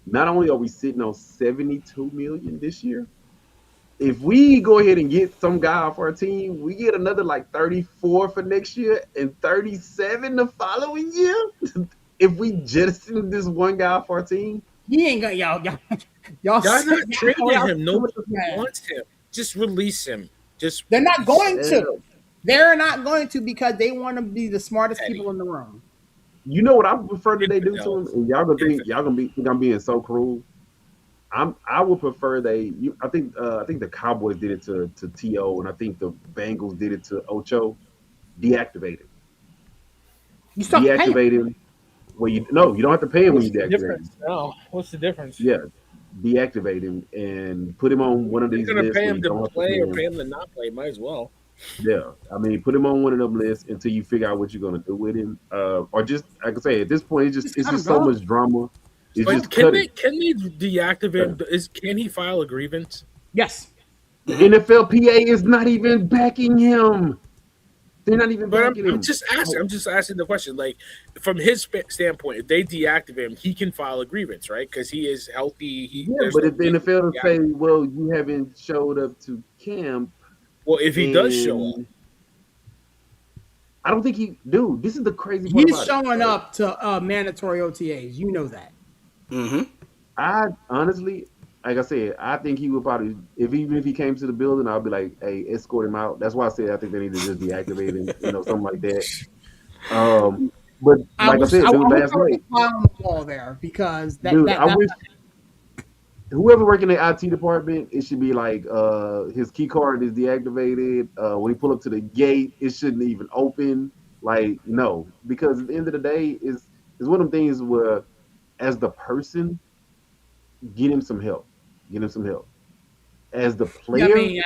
Not only are we sitting on 72 million this year, if we go ahead and get some guy off our team, we get another like 34 for next year and 37 the following year. If we jettison this one guy off our team, He ain't got y'all Y'all not sit down. trading Y'all him. sit with Nobody this man. wants him. Just release him. Just They're not release him. going yeah. to. They're not going to because they want to be the smartest people Petty. in the room. You know what I prefer that they do to him, Infidels. and y'all gonna think I'm being so cruel. I would prefer I think the Cowboys did it to To, and I think the Bengals did it to Ocho. Deactivate him. You still have to pay him. Deactivate him. Well, you don't have to pay him when What's you the deactivate him. difference? No. What's the difference? Yeah, deactivate him and put him on one of You're these gonna lists pay where him you to don't have to play pay or him. pay him to not play. Might as well. Yeah, I mean, put him on one of them lists until you figure out what you're gonna do with him. Or just like I say, at this point, Just it's cut him, just so dog. much drama. It's just But can cut they it. deactivate him? Can he file a grievance? Yes. The NFLPA is not even backing him. They're not even But backing I'm him. just asking. I'm just asking the question. Like from his standpoint, if they deactivate him, he can file a grievance, right? Because he is healthy. Yeah, There's but no if the reason. NFL to Yeah. say, well, you haven't showed up to camp, Well, if he does show up, and I don't think dude, this is the crazy part He's about it, showing right? up to mandatory OTAs. You know that. Mm-hmm. I honestly, like I said, I think he would probably, if even if he came to the building, I'll be like, hey, escort him out. That's why I said I think they need to just deactivate him, something like that. Um, but like I said, I dude, wish last I was night, a fly on the wall there because dude, I that's wish whoever working in the IT department, it should be like his key card is deactivated. When he pull up to the gate, it shouldn't even open. Like, no, because at the end of the day, is one of them things where as the person, get him some help. Get him some help. As the yeah. I player, mean,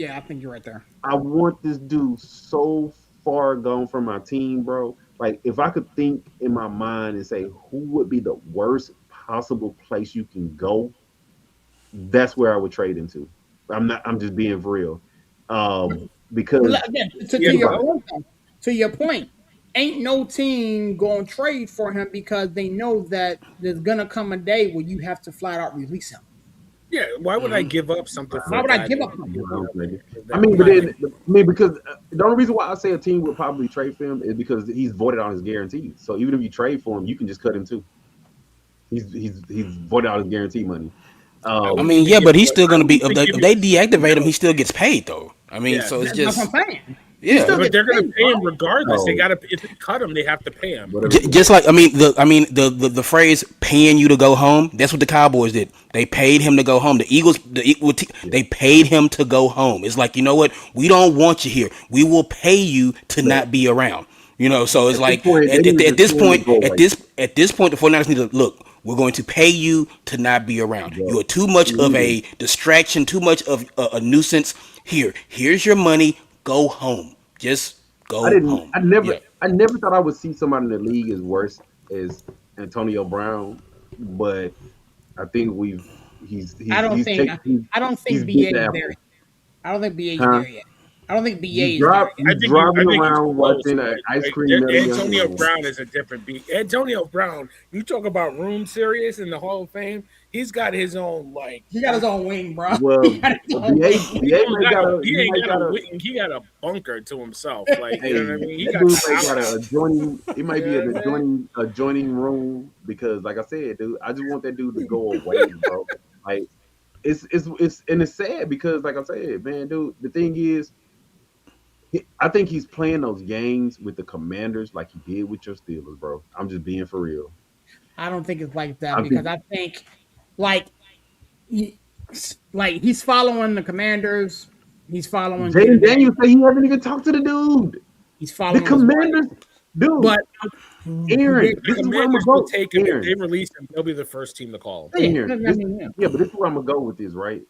I think you're right there. I want this dude so far gone from my team, bro. Like, if I could think in my mind and say who would be the worst possible place you can go, that's where I would trade into. I'm just being for real. Because Again, yeah, to think your about it. no, point, though, to your point, ain't no team going to trade for him because they know that there's gonna come a day where you have to flat out release him. yeah. Why would I Mm-hmm. give up something for Why a would I guy give that up him? Browns, maybe. I that mean, but might then be? because the only reason why I say a team would probably trade for him is because he's voided on his guarantees. So even if you trade for him, you can just cut him too. He's voided out his guarantee money. I I wouldn't mean, even yeah, give. but he's still I gonna be wouldn't even if give you they $1 deactivate him, he million. still gets paid though. I mean, Yeah, so it's That's what just I'm saying. He yeah. still but gets they're gonna paid, pay him bro. regardless. They So gotta if they cut him, they have to pay him. whatever you Just want. like the phrase "paying you to go home." That's what the Cowboys did. They paid him to go home. The Eagles, Yeah. they paid him to go home. It's like, you know what? We don't want you here. We will pay you to But not be around. So it's at this like point, they need to at just this tell him to point, go away. at this point, the 49ers need to look. We're going to pay you to not be around. Bro. You are too much of Literally. a distraction, too much of a nuisance. Here's your money. Go home. Just I go didn't. home. Yeah. I never thought I would see somebody in the league as worse as Antonio Brown, but I think I don't think I don't he's think bit BA the is there. apple, I don't think BA is huh? there yet. I don't think BA is there yet. I You think driving I think he's around close, watching but an ice like, cream melon young Antonio man. Brown is a different beat. Antonio Brown, you talk about room serious in the Hall of Fame. He's got his own like. He got his own wing, bro. He Well, got his own BA wing. BA might got a He ain't got a he got a bunker to himself. Like you know what I hey, mean. He that got dude the might got a outhouse. adjoining. It You might be know an what I mean? adjoining room because, like I said, dude, I just want that dude to go away, bro. Like it's and it's sad because, like I said, man, dude, the thing is, I think he's playing those games with the Commanders like he did with your Steelers, bro. I'm just being for real. I don't think it's like that I because think I think like he, like he's following the Commanders. He's following Jaden Jaden Daniels Daniels. say he haven't even talked to the dude. He's The following his wife. Commanders, dude. But who gave Aaron, The this is where I'm gonna Commanders will go. take him if they Aaron, release him. They'll be the first team to call him. yeah, Aaron, I this mean, yeah. yeah, but this is where I'm gonna go with this, right?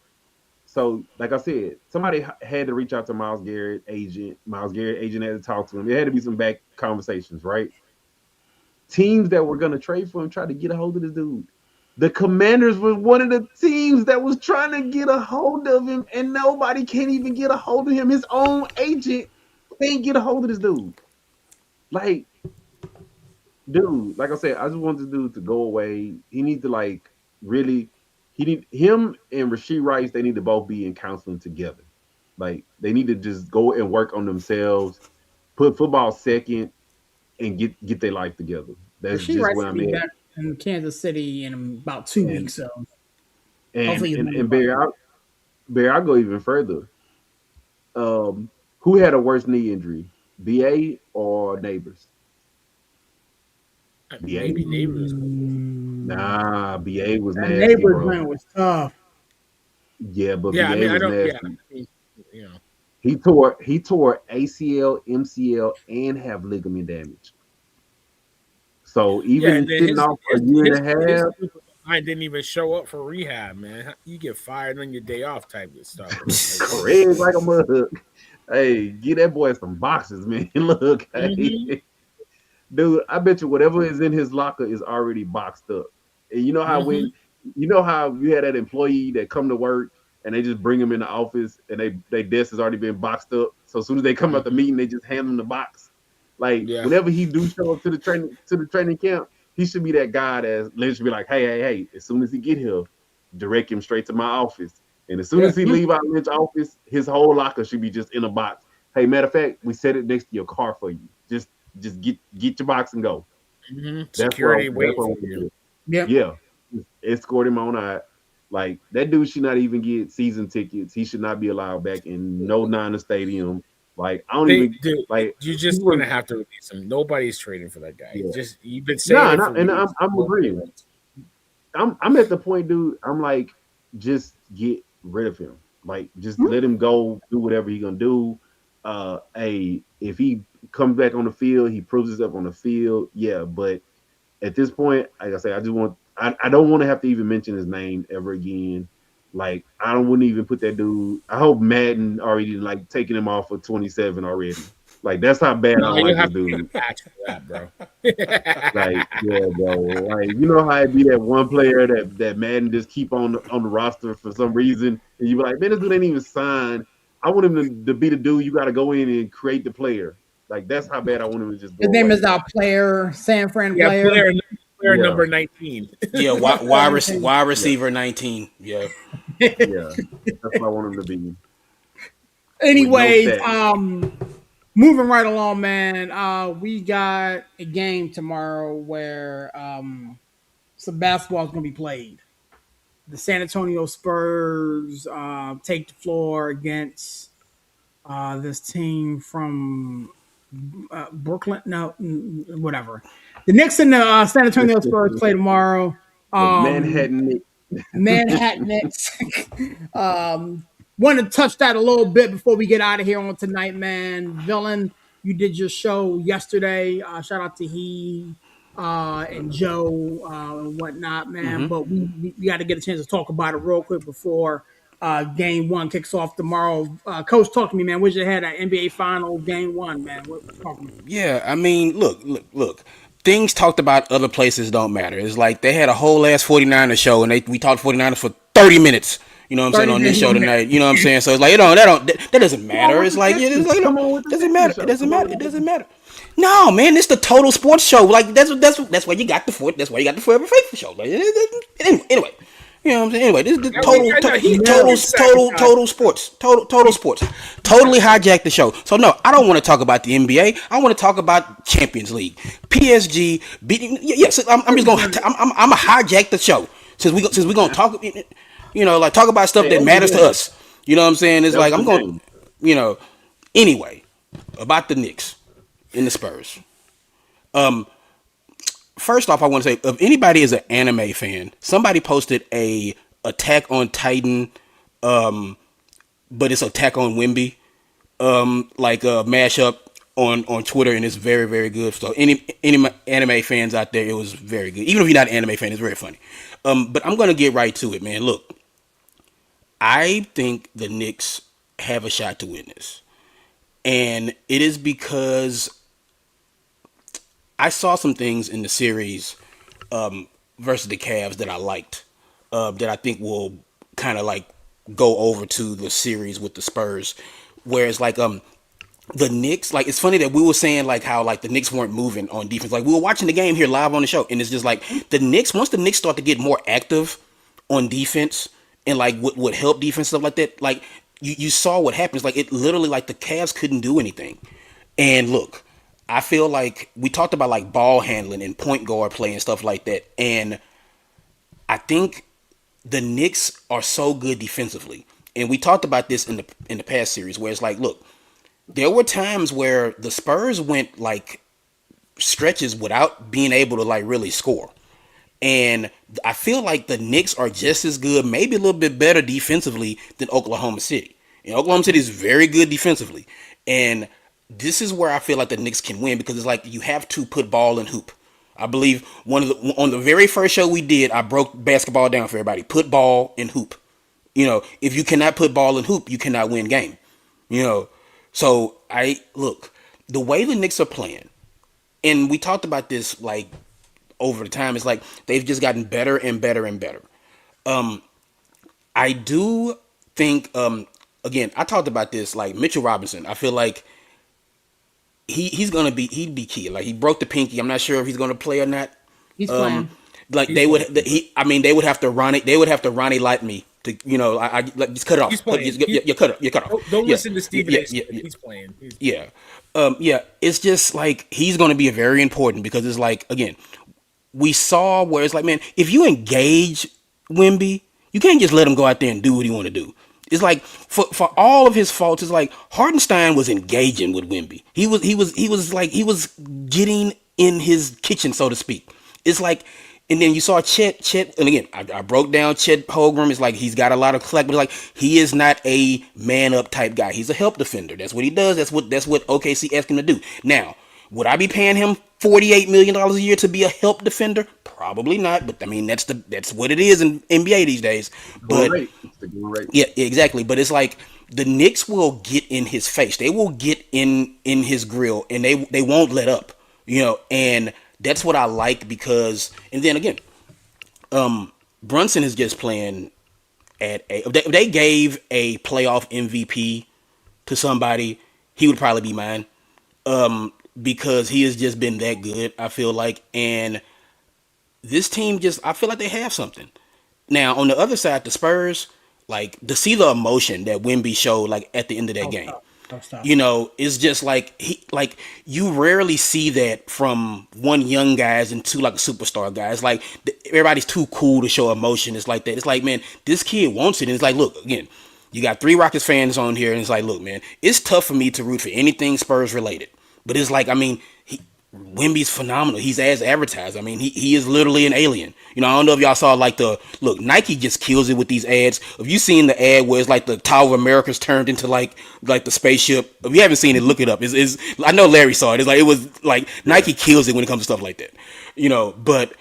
So, like I said, somebody had to reach out to Miles Garrett agent. Miles Garrett agent had to talk to him. There had to be some back conversations, right? Teams that were gonna trade for him tried to get a hold of this dude. The Commanders was one of the teams that was trying to get a hold of him, and nobody can't even get a hold of him. His own agent can't get a hold of this dude. Like, dude, like I said, I just want this dude to go away. He needs to like really. He need him and Rasheed Rice. They need to both be in counseling together. Like they need to just go and work on themselves, put football second, and get their life together. That's Rasheed just Rice where will I'm be at. back in Kansas City in about 2 weeks. And So and hopefully he's and, moving and back. Bear, I'll go even further. Who had a worse knee injury, BA or Neighbors? BA. Maybe neighbors. Nah, BA was That nasty, neighbor's bro. man was tough. Yeah, but Yeah, I BA mean, I was don't. Yeah, nasty. you know. He tore ACL, MCL, and have ligament damage. So Yeah, even and then sitting off a year and a his half, group of mine didn't even show up for rehab, man. You get fired on your day off type of stuff, man. Like, come on. Craig like a mug. Hey, get that boy some boxes, man. Look, hey, Hmm. dude, I bet you whatever is in his locker is already boxed up. And Hmm. you know how you had that employee that come to work and they just bring him in the office and they desk has already been boxed up. So as soon as they come out the Mhm. meeting, they just hand him the box. Like Yeah. whenever he do show up to the training camp, he should be that guy that Lynch should be like, hey. As soon as he get here, direct him straight to my office. And as soon Yeah. as he leave out Lynch office, his whole locker should be just in a box. Hey, matter of fact, we set it next to your car for you. Just get your box and go. Security That's waiting what I for want to you. do. Yep. Yeah, just escort him on out. Like that dude should not even get season tickets. He should not be allowed back in no Niner stadium. Like I don't They even do. like You're just people. gonna have to release him. Nobody's trading for that guy. Yeah, Just you've been saying nah, it nah, for and weeks. I'm Nobody agreeing. wants. I'm at the point, dude. I'm like, just get rid of him. Like, just let him go, do whatever he gonna do. If he comes back on the field, he proves himself on the field. Yeah, but at this point, like I say, I don't want to have to even mention his name ever again. Like, I don't wouldn't even put that dude. I hope Madden already like taking him off for 27 already. Like, that's how bad I No, don't you'll like have this to get a dude. patch for that, bro. Like, yeah, bro. Like, you know how it be that one player that Madden just keep on the roster for some reason, and you be like, man, this dude ain't even signed. I want him to be the dude you got to go in and create the player. Like, that's how bad I want him to just His go name away. is Player, San Fran Yeah, Player. player Yeah, number 19. Yeah, Yep. wide yeah, receiver 19. Yeah. yeah. That's what I want him to be with no Anyways, stats. moving right along, man. We got a game tomorrow where some basketball is going to be played. The San Antonio Spurs take the floor against this team from Brooklyn. No, whatever. The Knicks and the San Antonio Spurs play tomorrow. The Um, Manhattan Knicks. Manhattan Knicks. Want to touch that a little bit before we get out of here on tonight, man. Villain, you did your show yesterday. Shout out to he and Joe and whatnot, man. Hmm. But we got to get a chance to talk about it real quick before game one kicks off tomorrow. Coach, talk to me, man. Where's your head at NBA Final game one, man? Talk to me. Yeah, I mean, look. Things talked about other places don't matter. It's like they had a whole ass 49er show and we talked 49ers for 30 minutes. You know what I'm saying 30 on this minutes. show tonight. You know what I'm saying. So it's like that doesn't Come on matter. with It's the like yeah, it's Texas. like Come on with the doesn't matter. Texas It show. doesn't Come on matter. with It the doesn't Texas. matter. No, man, it's the total sports show. Like that's why you got the fourth. That's why you got the Forever Faithful show. Like, anyway, you know what I'm saying. Anyway, this is the I know No. he's sabotaged. total sports, total sports, totally hijacked the show. So no, I don't want to talk about the NBA. I want to talk about Champions League, PSG beating. Yes, I'm just gonna I'm a hijack the show since we gonna talk. Like talk about stuff Hey, that that was a matters to game. us. You know what I'm saying? It's That was like a I'm good gonna, game. you know. Anyway, about the Knicks and the Spurs. First off, I want to say, if anybody is an anime fan, somebody posted a Attack on Titan, but it's Attack on Wimby, like a mashup on Twitter, and it's very very good. So any anime fans out there, it was very good. Even if you're not an anime fan, it's very funny. But I'm gonna get right to it, man. Look, I think the Knicks have a shot to win this, and it is because I saw some things in the series versus the Cavs that I liked, that I think will kind of like go over to the series with the Spurs. Whereas like the Knicks, like it's funny that we were saying like how like the Knicks weren't moving on defense. Like we were watching the game here live on the show, and it's just like the Knicks. Once the Knicks start to get more active on defense and like would help defense stuff like that, like you saw what happens. Like it literally like the Cavs couldn't do anything. And look, I feel like we talked about like ball handling and point guard play and stuff like that, and I think the Knicks are so good defensively. And we talked about this in the past series where it's like, look, there were times where the Spurs went like stretches without being able to like really score. And I feel like the Knicks are just as good, maybe a little bit better defensively than Oklahoma City. And Oklahoma City is very good defensively. And this is where I feel like the Knicks can win because it's like you have to put ball in hoop. I believe on the very first show we did, I broke basketball down for everybody. Put ball in hoop. If you cannot put ball in hoop, you cannot win game. You know, so I look the way the Knicks are playing, and we talked about this like over the time. It's like they've just gotten better and better and better. I do think again, I talked about this like Mitchell Robinson. I feel like he's gonna be he'd be key. Like he broke the pinky. I'm not sure if he's gonna play or not. He's Um, playing. like He's they would playing. he I mean they would have to run it. They would have to Ronnie Light me to I like just cut it He's off. playing. You cut it. You cut off. Don't Yeah. listen to Yeah. Stephen Yeah. A. Yeah. Smith. Yeah. He's playing. He's playing. Yeah. Yeah. It's just like he's going to be very important because it's like again, we saw where it's like, man, if you engage Wimby, you can't just let him go out there and do what he want to do. It's like for all of his faults, it's like Hardenstein was engaging with Wimby. He was getting in his kitchen, so to speak. It's like, and then you saw Chet, and again, I broke down Chet Holmgren. It's like he's got a lot of slack, but like he is not a man up type guy. He's a help defender. That's what he does. That's what OKC asked him to do. Now, would I be paying him $48 million a year to be a help defender? Probably not, but I mean that's what it is in NBA these days. Going But rate. It's the going rate. yeah, exactly. But it's like the Knicks will get in his face. They will get in his grill, and they won't let up. And that's what I like because. And then again, Brunson is just playing at a. If they gave a playoff MVP to somebody, he would probably be mine. Because he has just been that good. I feel like, and this team I feel like they have something. Now on the other side, the Spurs, like to see the emotion that Wimby showed, like at the end of that Tough game, stuff. Tough stuff. it's just like you rarely see that from one young guys and two like a superstar guys. Like everybody's too cool to show emotion. It's like that. It's like, man, this kid wants it. And it's like, look, again, you got three Rockets fans on here, and it's like, look, man, it's tough for me to root for anything Spurs related. But it's like, I mean, Wimby's phenomenal. He's as advertised. I mean, he is literally an alien. I don't know if y'all saw like Nike just kills it with these ads. Have you seen the ad where it's like the Tower of America's turned into like the spaceship? If you haven't seen it, look it up. Is I know Larry saw it. It's like it was like Yeah. Nike kills it when it comes to stuff like that. But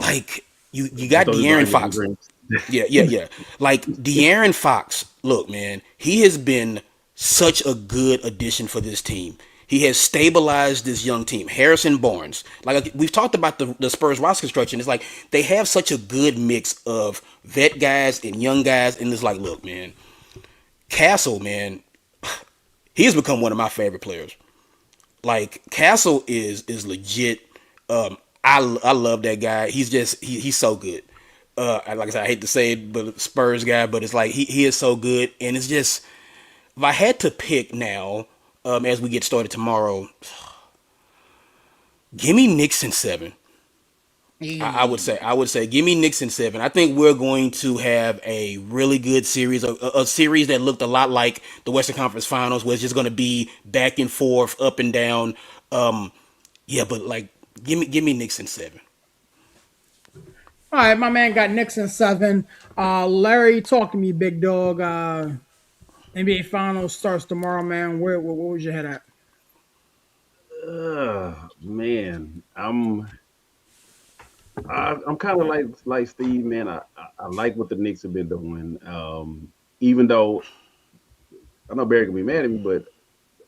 like you I got thought it was the De'Aaron onion Fox. rings. Yeah. Like De'Aaron Fox, look, man, he has been such a good addition for this team. He has stabilized this young team. Harrison Barnes, like we've talked about the Spurs roster construction. It's like they have such a good mix of vet guys and young guys, and it's like, look, man, Castle, man, he has become one of my favorite players. Like Castle is legit. I love that guy. He's so good. Like I said, I hate to say it, but Spurs guy, but it's like he is so good, and it's just if I had to pick now, as we get started tomorrow, give me Knicks in seven. I would say give me Knicks in seven. I think we're going to have a really good series, a series that looked a lot like the Western Conference Finals, where it's just going to be back and forth, up and down. Yeah, but like give me Knicks in seven. All right, my man got Knicks in 7. Larry, talk to me, big dog. NBA Finals starts tomorrow, man. Where was your head at? Man, I'm kind of like Steve, man. I like what the Knicks have been doing. Even though I know Barry can be mad at me, but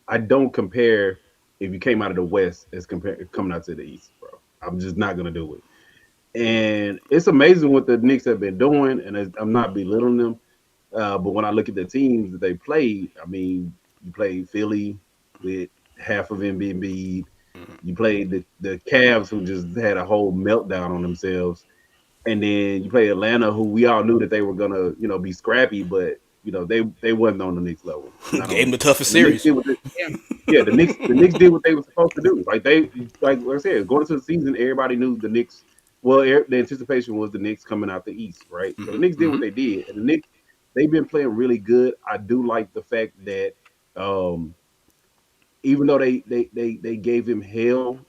I don't compare if you came out of the West as compare coming out to the East, bro. I'm just not gonna do it. And it's amazing what the Knicks have been doing, and I'm not belittling them. But when I look at the teams that they played, I mean, you played Philly with half of Embiid. You played the Cavs, who just had a whole meltdown on themselves, and then you played Atlanta, who we all knew that they were gonna, be scrappy, but they wasn't on the Knicks level, not on Gave the them the Knicks level. toughest And the Knicks series. did what yeah, the Knicks did what they were supposed to do. Like I said, going into the season, everybody knew the Knicks. Well, the anticipation was the Knicks coming out the East, right? So the Knicks did what they did, and the Knicks they've been playing really good. I do like the fact that um, even though they gave him hell,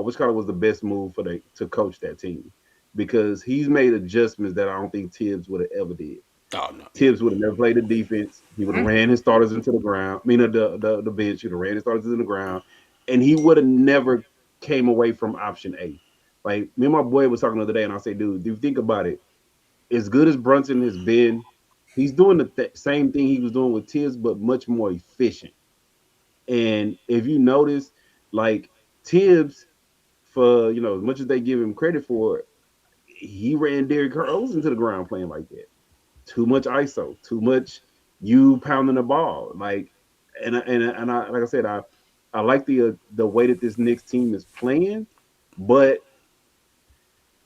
which kind of was the best move for to coach that team because he's made adjustments that I don't think Tibbs would have ever did. Oh no, yeah. Tibbs would have never played the defense. He would have ran his starters into the ground. I mean, the bench. He would have ran his starters into the ground, and he would have never came away from option A. Like me and my boy was talking the other day, and I say, dude, do you think about it? As good as Brunson has been, he's doing the same thing he was doing with Tibbs, but much more efficient. And if you notice, like Tibbs, for as much as they give him credit for, he ran Derrick Rose into the ground playing like that. Too much ISO, too much. you pounding the ball. Like, and I like I said, I like the way that this Knicks team is playing, but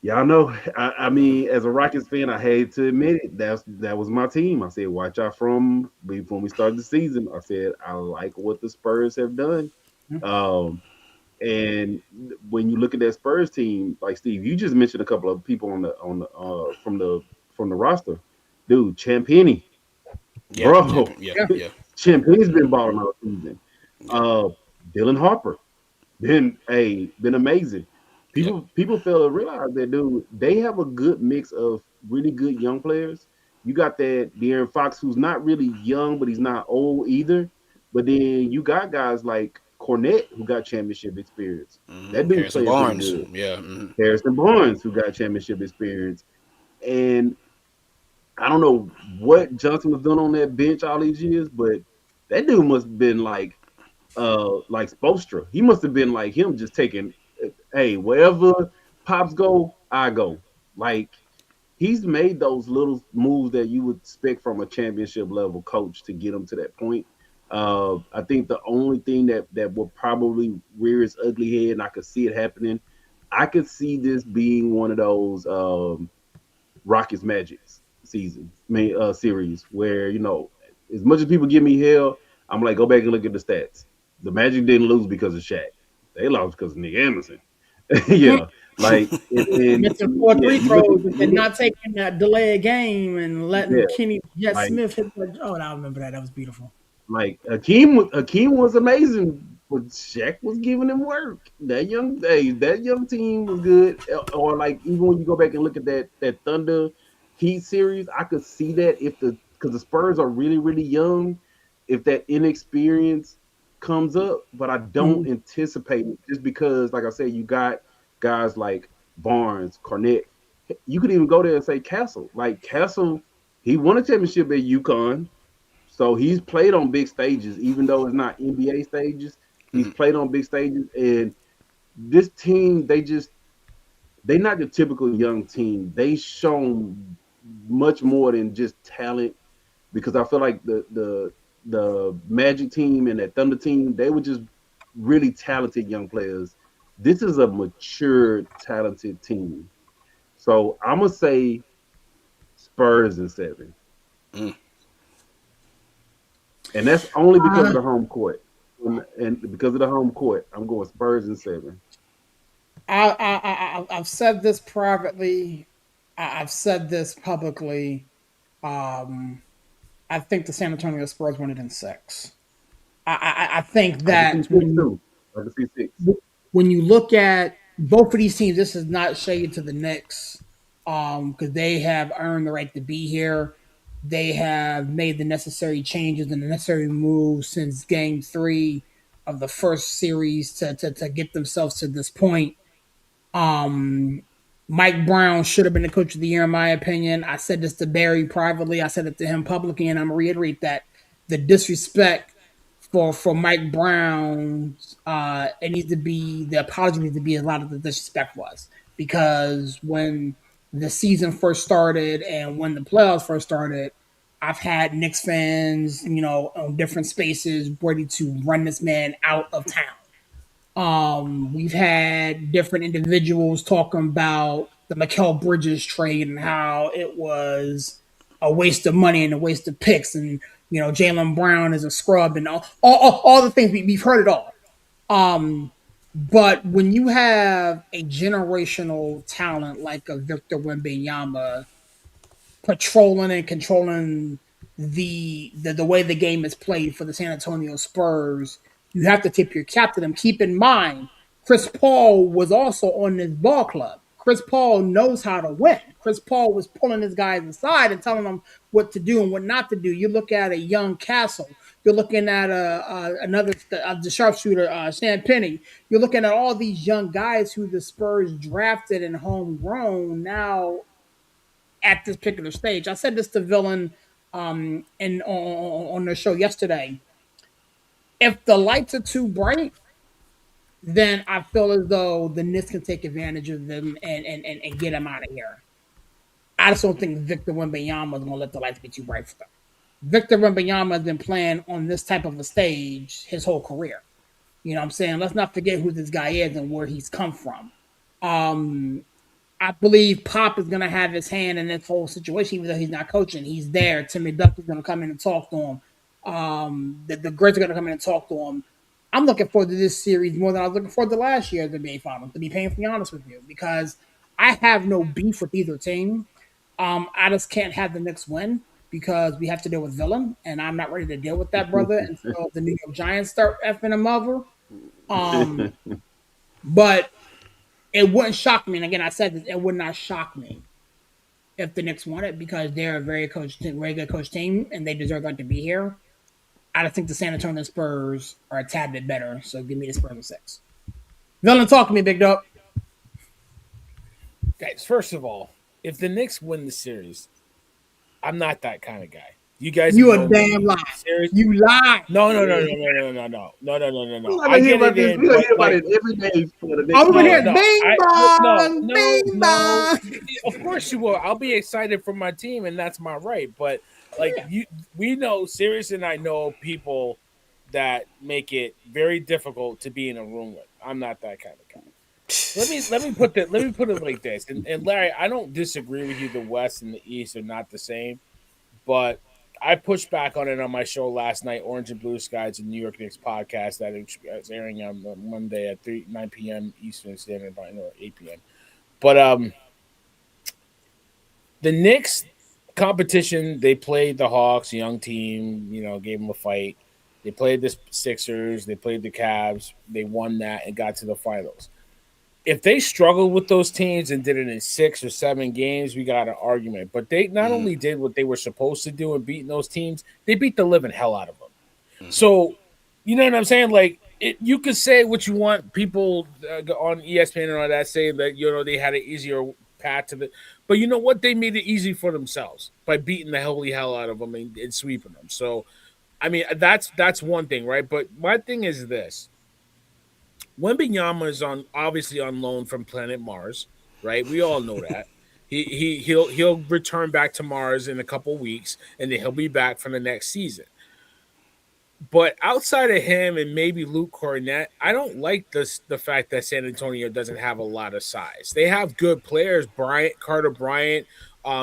y'all know, I mean, as a Rockets fan, I hate to admit it. That was my team. I said, watch out from when we started the season. I said, I like what the Spurs have done. Um, and when you look at that Spurs team, like Steve, you just mentioned a couple of people on the from the roster, dude. Champagny, Yeah, bro. champion. Yeah, Yeah. yeah, Champagne's been balling all season. yeah, Uh, Dylan Harper been amazing. yeah. People fail to realize that, dude, they have a good mix of really good young players. You got that De'Aaron Fox, who's not really young, but he's not old either. But then you got guys like Cornette, who got championship experience. That dude's Harrison playing pretty Barnes. good. Yeah, Harrison Barnes, who got championship experience. And I don't know what Johnson was doing on that bench all these years, but that dude must have been like Spoelstra. He must have been like him, just taking, hey, wherever pops go, I go. Like, he's made those little moves that you would expect from a championship level coach to get him to that point. I think the only thing that will probably rear its ugly head, and I could see it happening, I could see this being one of those Rockets Magics season, series where, as much as people give me hell, I'm like, go back and look at the stats. The Magic didn't lose because of Shaq. They lost because of Nick Anderson. Yeah, like, and Missing four yeah, three you look at throws and not taking that delay a game and letting yeah, Kenny Jet like Smith hit. Oh, I remember that. That was beautiful. Hakeem was amazing, but Shaq was giving him work. That young team was good. Or like, even when you go back and look at that Thunder Heat series, I could see that if because the Spurs are really really young, if that inexperience comes up, but I don't Mhm. anticipate it just because, like I said, you got guys like Barnes, Cornette. You could even go there and say Castle. Like Castle, he won a championship at UConn, so he's played on big stages, even though it's not NBA stages. He's played on big stages, and this team, they're not the typical young team. They shown much more than just talent, because I feel like the Magic team and that Thunder team, they were just really talented young players. This is a mature, talented team. So I'm gonna say Spurs in seven, mm. and that's only because Uh, of the home court. And because of the home court, I'm going Spurs in seven. I've said this privately. I've said this publicly. Um, I think the San Antonio Spurs won it in six. I think I can see that six too. I can see six. when you look at both of these teams, this is not shade to the Knicks, because they have earned the right to be here. They have made the necessary changes and the necessary moves since Game Three of the first series to get themselves to this point. Um, Mike Brown should have been the coach of the year, in my opinion. I said this to Barry privately. I said it to him publicly, and I'm gonna reiterate that the disrespect for Mike Brown, it needs to be the apology needs to be a lot of the disrespect was, because when the season first started and when the playoffs first started, I've had Knicks fans, on different spaces ready to run this man out of town. We've had different individuals talking about the Mikal Bridges trade and how it was a waste of money and a waste of picks, and Jalen Brown is a scrub, and all the things we've heard it all. Um, but when you have a generational talent like a Victor Wembanyama patrolling and controlling the way the game is played for the San Antonio Spurs, you have to tip your cap to them. Keep in mind, Chris Paul was also on this ball club. Chris Paul knows how to win. Chris Paul was pulling his guys aside and telling them what to do and what not to do. You look at a young Castle. You're looking at another the sharpshooter, Stan Penny. You're looking at all these young guys who the Spurs drafted and homegrown now at this particular stage. I said this to Villain and on the show yesterday. If the lights are too bright, then I feel as though the Knicks can take advantage of them and get them out of here. I just don't think Victor Wembanyama is going to let the lights be too bright for them. Victor Wembanyama has been playing on this type of a stage his whole career. You know what I'm saying? Let's not forget who this guy is and where he's come from. Um, I believe Pop is going to have his hand in this whole situation, even though he's not coaching. He's there. Timmy Duck is going to come in and talk to him. The Grizz are going to come in and talk to him. I'm looking forward to this series more than I was looking forward to last year's NBA Finals, to be painfully honest with you, because I have no beef with either team. I just can't have the Knicks win because we have to deal with Villain, and I'm not ready to deal with that brother until the New York Giants start effing him over. Um, but it wouldn't shock me. And again, I said this, it would not shock me if the Knicks won it because they're a very good coach team, and they deserve that to be here. I just think the San Antonio Spurs are a tad bit better, so give me the Spurs of 6. Villain, talk to me, big dog. Guys, first of all, if the Knicks win the series, I'm not that kind of guy. You guys have You a known me. damn lie. Series? You lie. No. We're I gonna hear get about it this. in, We're gonna but hear about like, it every day for the I'm next over no, here. month. no, Bing I bong, bing no. bong. Of course you will. I'll be excited for my team, and that's my right. But like you, we know, Sirius and I know people that make it very difficult to be in a room with. I'm not that kind of guy. Let me put it like this. And Larry, I don't disagree with you. The West and the East are not the same, but I pushed back on it on my show last night, Orange and Blue Skies, a New York Knicks podcast that is airing on Monday at 9 p.m. Eastern Standard Time or 8 p.m. But the Knicks competition, they played the Hawks, young team, gave them a fight. They played the Sixers, they played the Cavs, they won that and got to the finals. If they struggled with those teams and did it in 6 or 7 games, we got an argument. But they not only did what they were supposed to do and beating those teams, they beat the living hell out of them. So, you know what I'm saying? Like, you could say what you want. People on ESPN and all that say that they had an easier path to the, but you know what? They made it easy for themselves by beating the holy hell out of them and sweeping them. So, I mean, that's one thing, right? But my thing is this: Wembenyama is obviously on loan from planet Mars, right? We all know that. He'll return back to Mars in a couple weeks, and then he'll be back for the next season. But outside of him and maybe Luke Cornett, I don't like the fact that San Antonio doesn't have a lot of size. They have good players, Carter Bryant,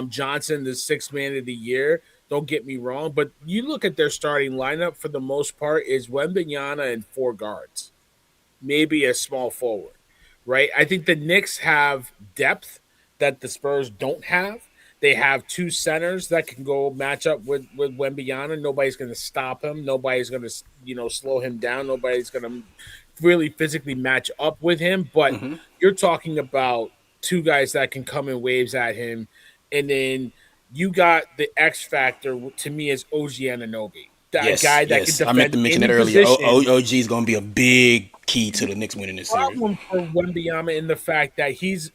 Johnson, the sixth man of the year. Don't get me wrong, but you look at their starting lineup for the most part is Wembenyama and four guards, maybe a small forward, right? I think the Knicks have depth that the Spurs don't have. They have two centers that can go match up with Wembyana. Nobody's going to stop him. Nobody's going to slow him down. Nobody's going to really physically match up with him. But you're talking about two guys that can come in waves at him, and then you got the X factor to me is OG Ananobi, that Yes, guy that can yes. I meant defend to mention that any earlier. position. OG is going to be a big key to the Knicks winning this series. Problem for Wembyama in the fact that he's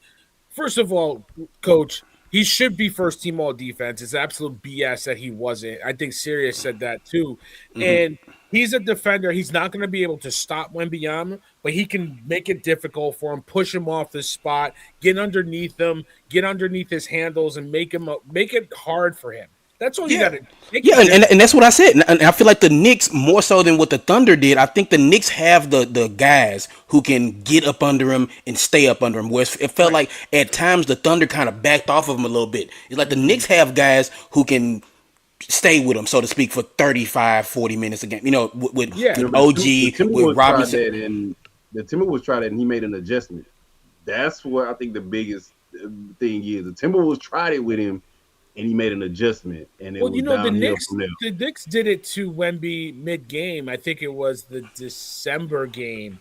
first of all, coach, he should be first team all defense. It's absolute BS that he wasn't. I think Sirius said that too. And he's a defender. He's not going to be able to stop Wembyama, but he can make it difficult for him, push him off the spot, get underneath him, get underneath his handles, and make it hard for him. That's all you got Yeah. to make Yeah, it and difficult. that's what I said. And I feel like the Knicks, more so than what the Thunder did, I think the Knicks have the guys who can get up under him and stay up under him. Whereas it felt Right. like at times the Thunder kind of backed off of him a little bit. It's like the Mm-hmm. Knicks have guys who can stay with him, so to speak, for 35, 40 minutes a game. Yeah. With But the OG, with Timberwolves tried Robinson. that, and the Timberwolves tried it, and he made an adjustment. That's what I think the biggest thing is. The Timberwolves tried it with him, and he made an adjustment, and it Well, was the downhill Knicks from there. the Knicks did it to Wemby mid game. I think it was the December game,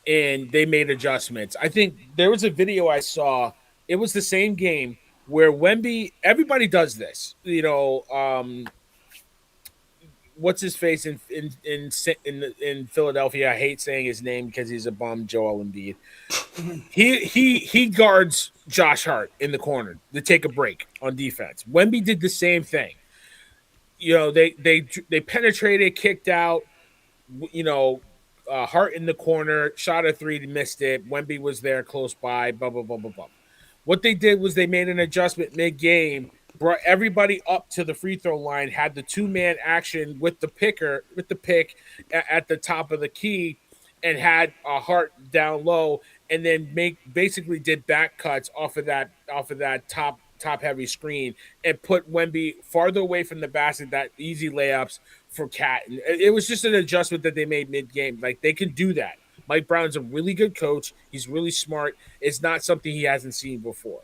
and they made adjustments. I think there was a video I saw. It was the same game where Wemby. Everybody does this. What's his face in Philadelphia? I hate saying his name because he's a bum. Joel Embiid. He guards Josh Hart in the corner to take a break on defense. Wemby did the same thing. They penetrated, kicked out. You know, Hart in the corner, shot a three, missed it. Wemby was there close by. Blah blah blah blah blah. What they did was they made an adjustment mid game brought everybody up to the free throw line, had the 2-man action with the pick at the top of the key, and had a Hart down low, and then basically did back cuts off of that top heavy screen and put Wemby farther away from the basket, that easy layups for Cat. And it was just an adjustment that they made mid game. Like, they can do that. Mike Brown's a really good coach. He's really smart. It's not something he hasn't seen before.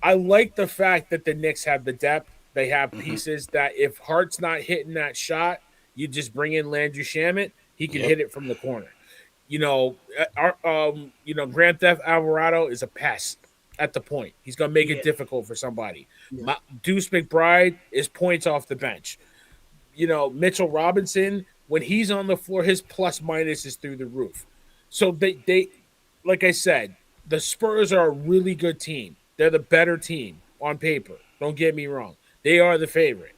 I like the fact that the Knicks have the depth. They have Mm-hmm. pieces that if Hart's not hitting that shot, you just bring in Landry Shamet. He can Yep. hit it from the corner. Grand Theft Alvarado is a pest at the point. He's gonna make Yeah. it difficult for somebody. Yeah. Deuce McBride is points off the bench. Mitchell Robinson, when he's on the floor, his plus minus is through the roof. So they like I said, the Spurs are a really good team. They're the better team on paper. Don't get me wrong. They are the favorite.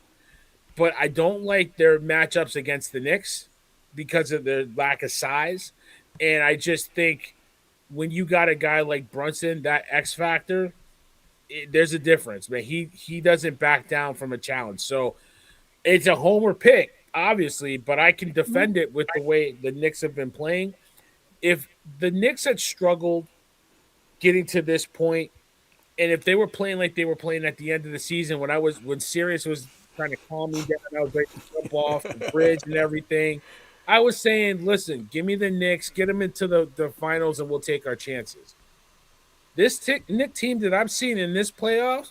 But I don't like their matchups against the Knicks because of their lack of size. And I just think when you got a guy like Brunson, that X factor, there's a difference, man. He doesn't back down from a challenge. So it's a homer pick, obviously, but I can defend it with the way the Knicks have been playing. If the Knicks had struggled getting to this point, and if they were playing like they were playing at the end of the season when Sirius was trying to calm me down, I was ready to jump off the bridge and everything. I was saying, listen, give me the Knicks, get them into the finals, and we'll take our chances. This Knick team that I'm seeing in this playoffs,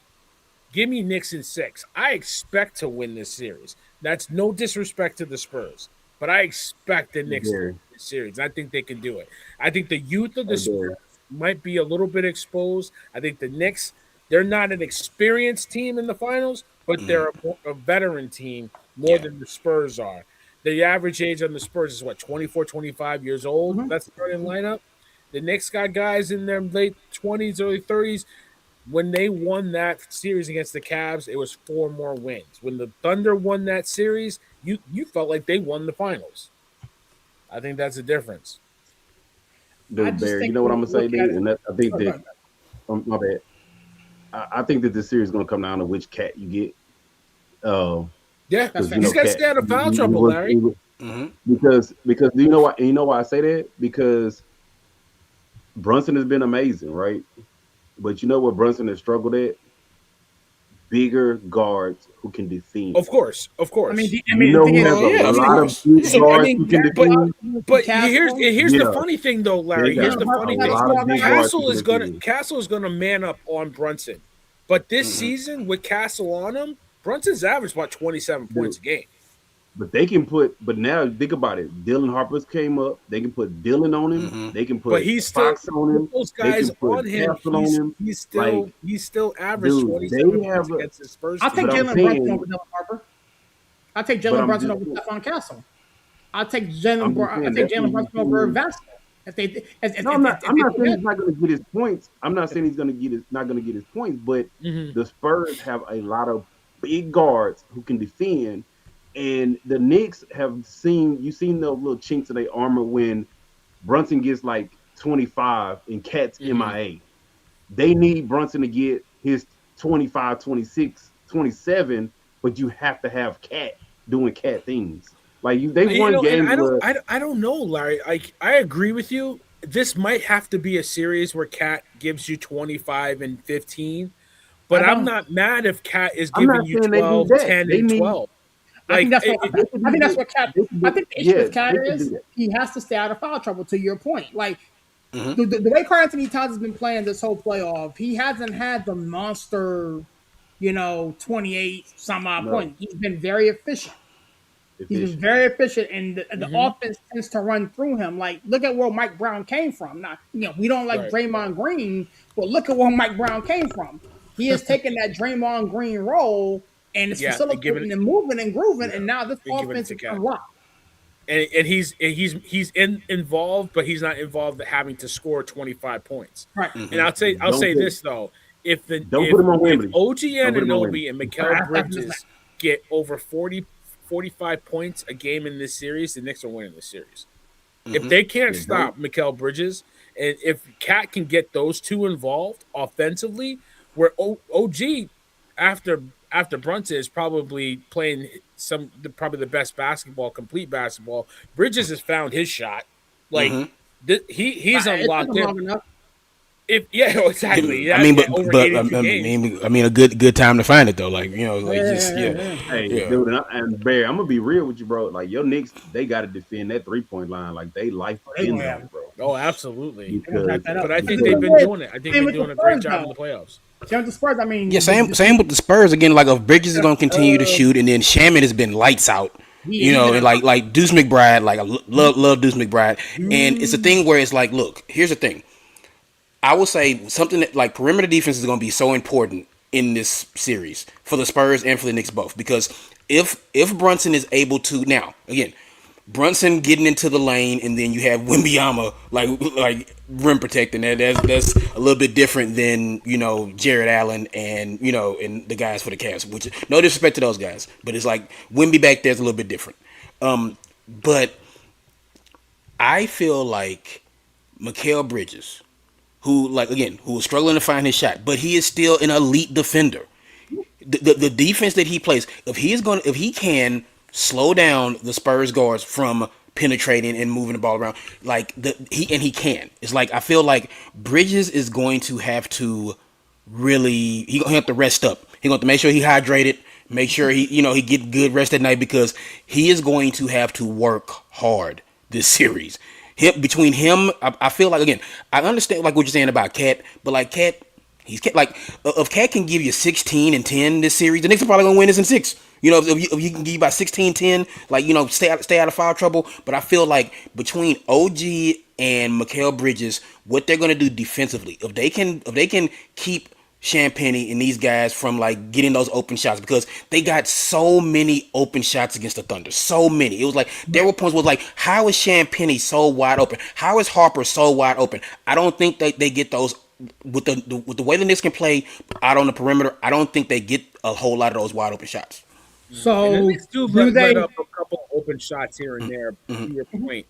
give me Knicks in 6. I expect to win this series. That's no disrespect to the Spurs, but I expect the Knicks to Barry. win this series. I think they can do it. I think the youth of the Hey, Spurs Barry. might be a little bit exposed. I think the Knicks, they're not an experienced team in the finals, but they're a veteran team more Yeah. than the Spurs are. The average age on the Spurs is what, 24, 25 years old? Mhm. That's the starting lineup. The Knicks got guys in their late 20s, early 30s. When they won that series against the Cavs, it was 4 more wins. When the Thunder won that series, you felt like they won the finals. I think that's the difference. I Dude, just Barry, you think know what when I'm you gonna say, look at dude, it. and I think Oh, go that my bad. I think that this series is gonna come down to which cat you get. Yeah, That's Because fair. you know, he's got to cat stay out of foul trouble, Larry. Mm-hmm. because you know why I say that, because Brunson has been amazing, right? But you know what Brunson has struggled at? Bigger guards who can defend. Of I mean, course. I You mean, the know thing who is, has Oh a yeah, of lot of course. big So I guards mean, who can Jared but defend? but Castle, here's the Yeah, funny thing though, they Larry. Here's got the Jalen a funny Brunson has thing. lot of squad right big now. guards who Castle can is gonna defend. Castle is gonna man up on Brunson, but this Mm-hmm. season with Castle on him, Brunson's averaged about 27 points Dude, a game. but they can put. But now think about it. Dylan Harper's came up. They can put Dylan on him. Mm-hmm. They can But put he's still Fox on with him. those They guys can put on him. Castle on him. He's Like, still averaged dude, 27 they points have a. against the Spurs I'll take team. But I'm Jalen Brunson saying, over Dylan Harper. I'll take but Jalen I'm Brunson just, over Stephon Castle. I'm just I saying take that's where Jalen you Brunson over see. Vasco. If they No, I'm not. if I'm they not do saying that, he's not going to get his points. I'm not saying he's going to not going to get his points. But Mhm. the Spurs have a lot of big guards who can defend, and the Knicks have seen. You seen those little chinks of their armor when Brunson gets like 25 and Cat's Mhm. MIA. They need Brunson to get his 25, 26, 27, but you have to have Cat doing Cat things. Like they won And games where I don't know, Larry. I agree with you. This might have to be a series where Cat gives you 25 and 15, I but I'm don't. not mad if Cat is I'm giving not you saying they do 12, that. 10, They and need 12. I think Like that's what they could I think that's do. what Cat. They could I do, think the issue yeah, with Cat they could do is that. he has to stay out of foul trouble. To your point, like Mm-hmm. the way Karl Anthony Towns has been playing this whole playoff, he hasn't had the monster, 28 some odd No, points. He's been very efficient. He's been efficient. very efficient, and the Mhm. offense tends to run through him. Like, look at where Mike Brown came from. Now, we don't like Right. Draymond Green, but look at where Mike Brown came from. He has taken that Draymond Green role and is Yeah, and giving facilitating and moving and grooving, Yeah. and now this and giving it offense to is Cat. unlocked. And he's involved, but he's not involved in having to score 25 points. Right. And I'll Don't say put this though, if the don't put him on if Wembley. OG Don't put him on Wembley. Ananobi and All Mikal right, that's just Bridges get over 45 points a game in this series, the Knicks are winning this series. If they can't Yeah, don't. stop Mikal Bridges, and if Cat can get those two involved offensively, where OG after after Brunson is probably playing probably the best basketball, complete basketball. Bridges has found his shot. Like Mm-hmm. he's It took unlocked him him. long enough. If yeah, exactly. I Yeah, mean, yeah, over but 82 games. I mean, a good time to find it though. Like like just Yeah. Hey, yeah. dude, and Barry, I'm gonna be real with you, bro. Like your Knicks, they got to defend that 3 point line. Like they life They in gonna those, have. bro. Oh, absolutely. They gonna back Because that up. But I But think the they've thing been is, doing it. I think same they're with the doing a great Spurs job in though. the playoffs. Same with the Spurs. I Yeah, mean, same with the Spurs again. Like if Bridges is gonna continue to uh, shoot, and then Shaman has been lights out, he been and on. like Deuce McBride, like I love Deuce McBride, and it's a Mm, thing where it's like, look, here's the thing. I will say something that like perimeter defense is gonna be so important in this series for the Spurs and for the Knicks both because if Brunson is able to now again Brunson getting into the lane, and then you have Wimbyama like rim protecting. That's a little bit different than Jared Allen and and the guys for the Cavs. Which no disrespect to those guys, but it's like Wimby back there's a little bit different. But I feel like Mikal Bridges, who who was struggling to find his shot, but he is still an elite defender. The defense that he plays, if he can slow down the Spurs guards from penetrating and moving the ball around, he can. It's like I feel like Bridges is going to have to he gonna have to rest up. He gonna have to make sure he hydrated, make sure he get good rest at night because he is going to have to work hard this series. Between him, I feel like again, I understand like what you're saying about Cat, but like Cat. Like if Cat can give you 16 and 10 this series, the Knicks are probably gonna win this in six. If you can give you about 16, 10, like stay out of foul trouble. But I feel like between OG and Mikal Bridges, what they're gonna do defensively, if they can keep Champagny and these guys from like getting those open shots because they got so many open shots against the Thunder. So many. It was like there were points where like, how is Champagny so wide open? How is Harper so wide open? I don't think they get those with the way the Knicks can play out on the perimeter. I don't think they get a whole lot of those wide open shots. And the so Knicks do do they? let up a couple open shots here and there. To your point,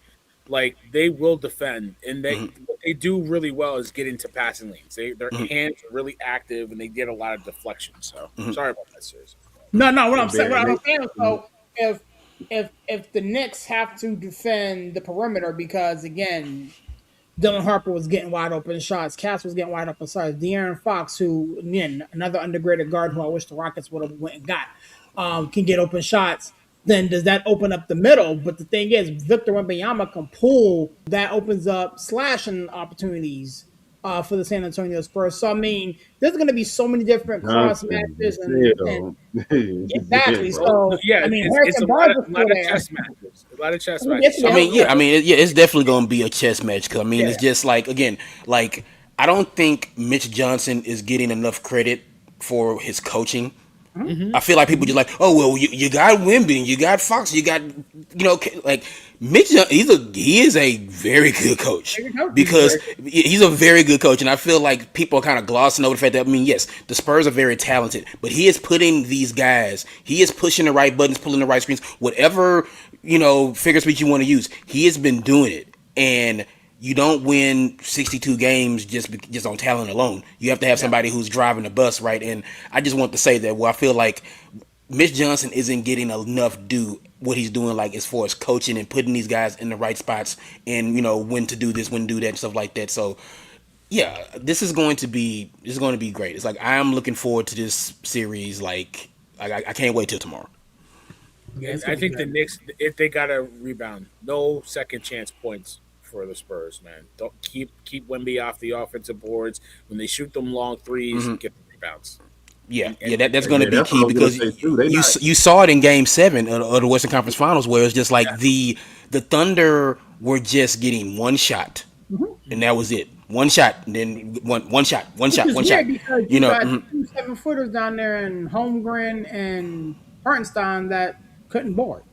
like they will defend, and what they do really well is get into passing lanes. Their hands are really active, and they get a lot of deflection. So sorry about that, serious. No. What hey, I'm saying, Barry, what I'm they, saying is, so if the Knicks have to defend the perimeter because again, Dylan Harper was getting wide open shots. Cass was getting wide open shots. De'Aaron Fox, who again another undergraded guard who I wish the Rockets would have went and got, can get open shots. Then does that open up the middle? But the thing is, Victor Wembanyama can pull. That opens up slashing opportunities for the San Antonio Spurs. So I mean, there's going to be so many different cross Johnson, matches and Michelle. Yeah, exactly. bro. So Yeah, I mean, it's Harrison Barnes is a still lot of there. chess matches. A lot of chess I mean, matches. So It's definitely gonna be a chess match. Cause I mean, it's yeah, just like again, like I don't think Mitch Johnson is getting enough credit for his coaching. I feel like people just like, oh well, you got Wimby, you got Fox, you got like Mitch. He is a very good coach because he's a very good coach, and I feel like people are kind of glossing over the fact that I mean, yes, the Spurs are very talented, but he is putting these guys, he is pushing the right buttons, pulling the right screens, whatever figure speech you want to use. He has been doing it, and you don't win 62 games just on talent alone. You have to have somebody who's driving the bus, right? And I just want to say that I feel like Mitch Johnson isn't getting enough due what he's doing, like as far as coaching and putting these guys in the right spots, and when to do this, when to do that, and stuff like that. So yeah, this is going to be great. It's like I'm looking forward to this series. Like I can't wait till tomorrow. and I think the Knicks, if they got to rebound, no second chance points for the Spurs, man. Don't keep Wemby off the offensive boards. When they shoot them long threes, get the rebounds. Yeah, And, yeah, and that's Hey, going to man, be that's what key I was gonna because say too. They not. you saw it in Game 7 of the Western Conference Finals, where it's just like yeah, the Thunder were just getting one shot, and that was it. One shot, and then one shot, one Which shot, is one shot. weird because You you know, got two 7-footers down there in Holmgren and Hartenstein that couldn't board.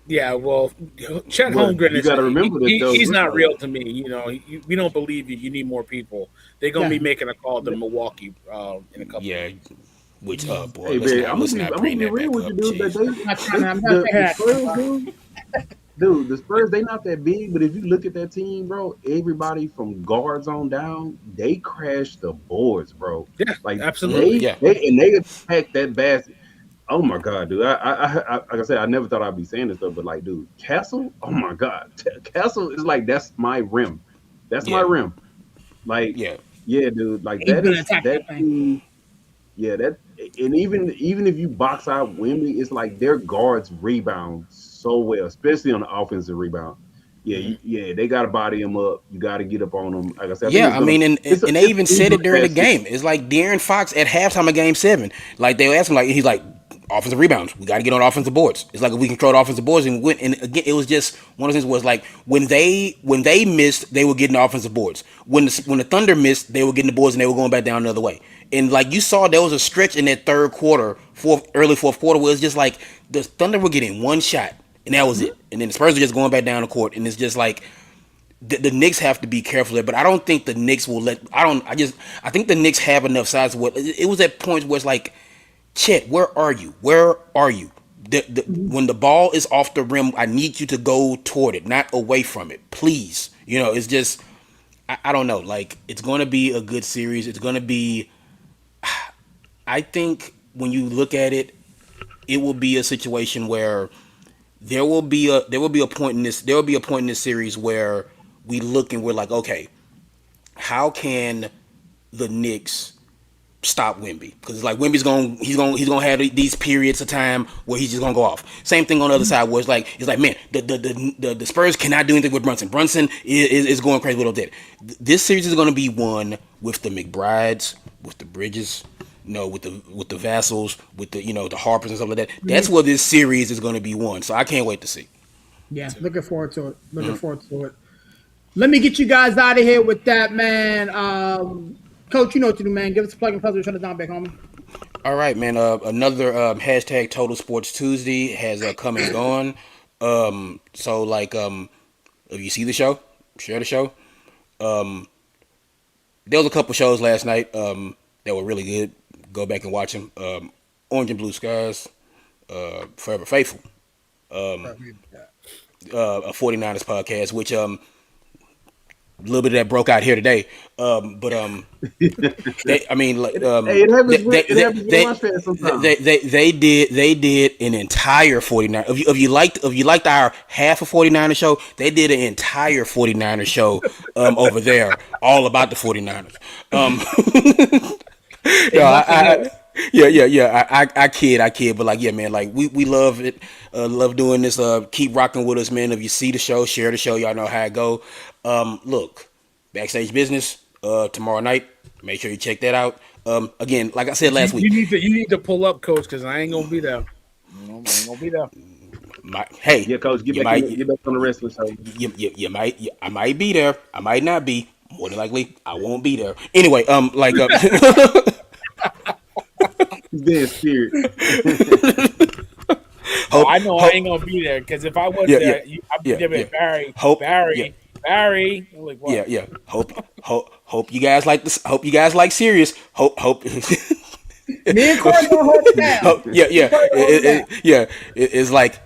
yeah. Well, Chet But Holmgren you is got to remember this though. he's not Like, real to me. We don't believe you. You need more people. They're gonna Yeah. be making a call to Milwaukee in a couple of yeah. weeks. Which boy, hey, man, let's not I'm gonna bring be that real back with you, up. dude. That Jeez. I'm not the saying that. Spurs, dude, the Spurs, they not that big, but if you look at that team, bro, everybody from guards on down, they crash the boards, bro. Yeah, Like absolutely. Yeah. they attack that basket. Oh my god, dude! Like I said, I never thought I'd be saying this stuff, but like, dude, Castle. Oh my god, Castle is like that's my rim. That's my Yeah, rim. Like, yeah, yeah, dude. Like He's that gonna is attack that that thing. team. Yeah, that and even if you box out Wemby, it's like their guards rebound so well, especially on the offensive rebound. Yeah, Mhm. yeah, they got to body him up. You got to get up on them. Like I said, I think yeah. it's I gonna mean, and, and it's a and they it's even an said uber it during the fast series. game. It's like De'Aaron Fox at halftime of Game 7. Like they asked him, like he's like offensive rebounds. We got to get on offensive boards. It's like if we control the offensive boards and win. And again, it was just one of the things was like when they missed, they were getting the offensive boards. When the Thunder missed, they were getting the boards and they were going back down the other way. And like you saw, there was a stretch in that third quarter, early fourth quarter, where it's just like the Thunder were getting one shot and that was it. And then the Spurs were just going back down the court, and it's just like the Knicks have to be careful there, but I don't think the Knicks will let. I don't. I think the Knicks have enough size. What it was at points where it's like, Chet, where are you? Where are you? Mhm. When the ball is off the rim, I need you to go toward it, not away from it, please. It's just I don't know. Like it's going to be a good series. It's going to be. I think when you look at it, it will be a situation where there will be a point in this series where we look and we're like, okay, how can the Knicks stop Wemby? Because it's like Wemby's going he's gonna have these periods of time where he's just gonna go off. Same thing on the other side where it's like man, the Spurs cannot do anything with Brunson. Brunson is going crazy with all that. This series is gonna be won with the McBrides, with the Bridges, with the Vassals, with the Harpers and stuff like that. That's Mhm. where this series is gonna be won. So I can't wait to see. Yeah, looking forward to it. Looking forward to it. Let me get you guys out of here with that, man. Coach, you know what to do, man. Give us a plug and puzzle. Shut us down, back, homie. All right, man. Another hashtag Total Sports Tuesday has come and gone. So like, if you see the show, share the show. Um, there was a couple shows last night that were really good. Go back and watch them. Orange and Blue Skies, Forever Faithful, um, a 49ers podcast, which a little bit of that broke out here today. But they, I mean, like, Hey, it happens with my fans sometimes. they did an entire 49. If you liked our half of 49er show, they did an entire 49er show over there, all about the 49ers. Um, They no, must have I hit. yeah. I kid, but like, yeah, man, like we love it, love doing this. Keep rocking with us, man. If you see the show, share the show. Y'all know how it go. Look, backstage business. Tomorrow night. Make sure you check that out. Again, like I said But last week, you need to pull up, coach, because I ain't gonna be there. I ain't gonna be there. hey, Yeah, coach, you might, get back on the wrestling show. I might be there. I might not be. More than likely, I won't be there. Anyway, like, He's being spirit. Oh, hope, I know I hope, ain't gonna be there because if I was yeah, yeah, there, I'd be yeah, there yeah. with Barry, Hope, yeah, Barry, Barry. I'm like yeah, what? yeah. Hope you guys like this. Hope you guys like serious. Hope. Me and Corey gonna hold it down. Yeah, Me and yeah, Corey gonna hold it down. yeah. It's like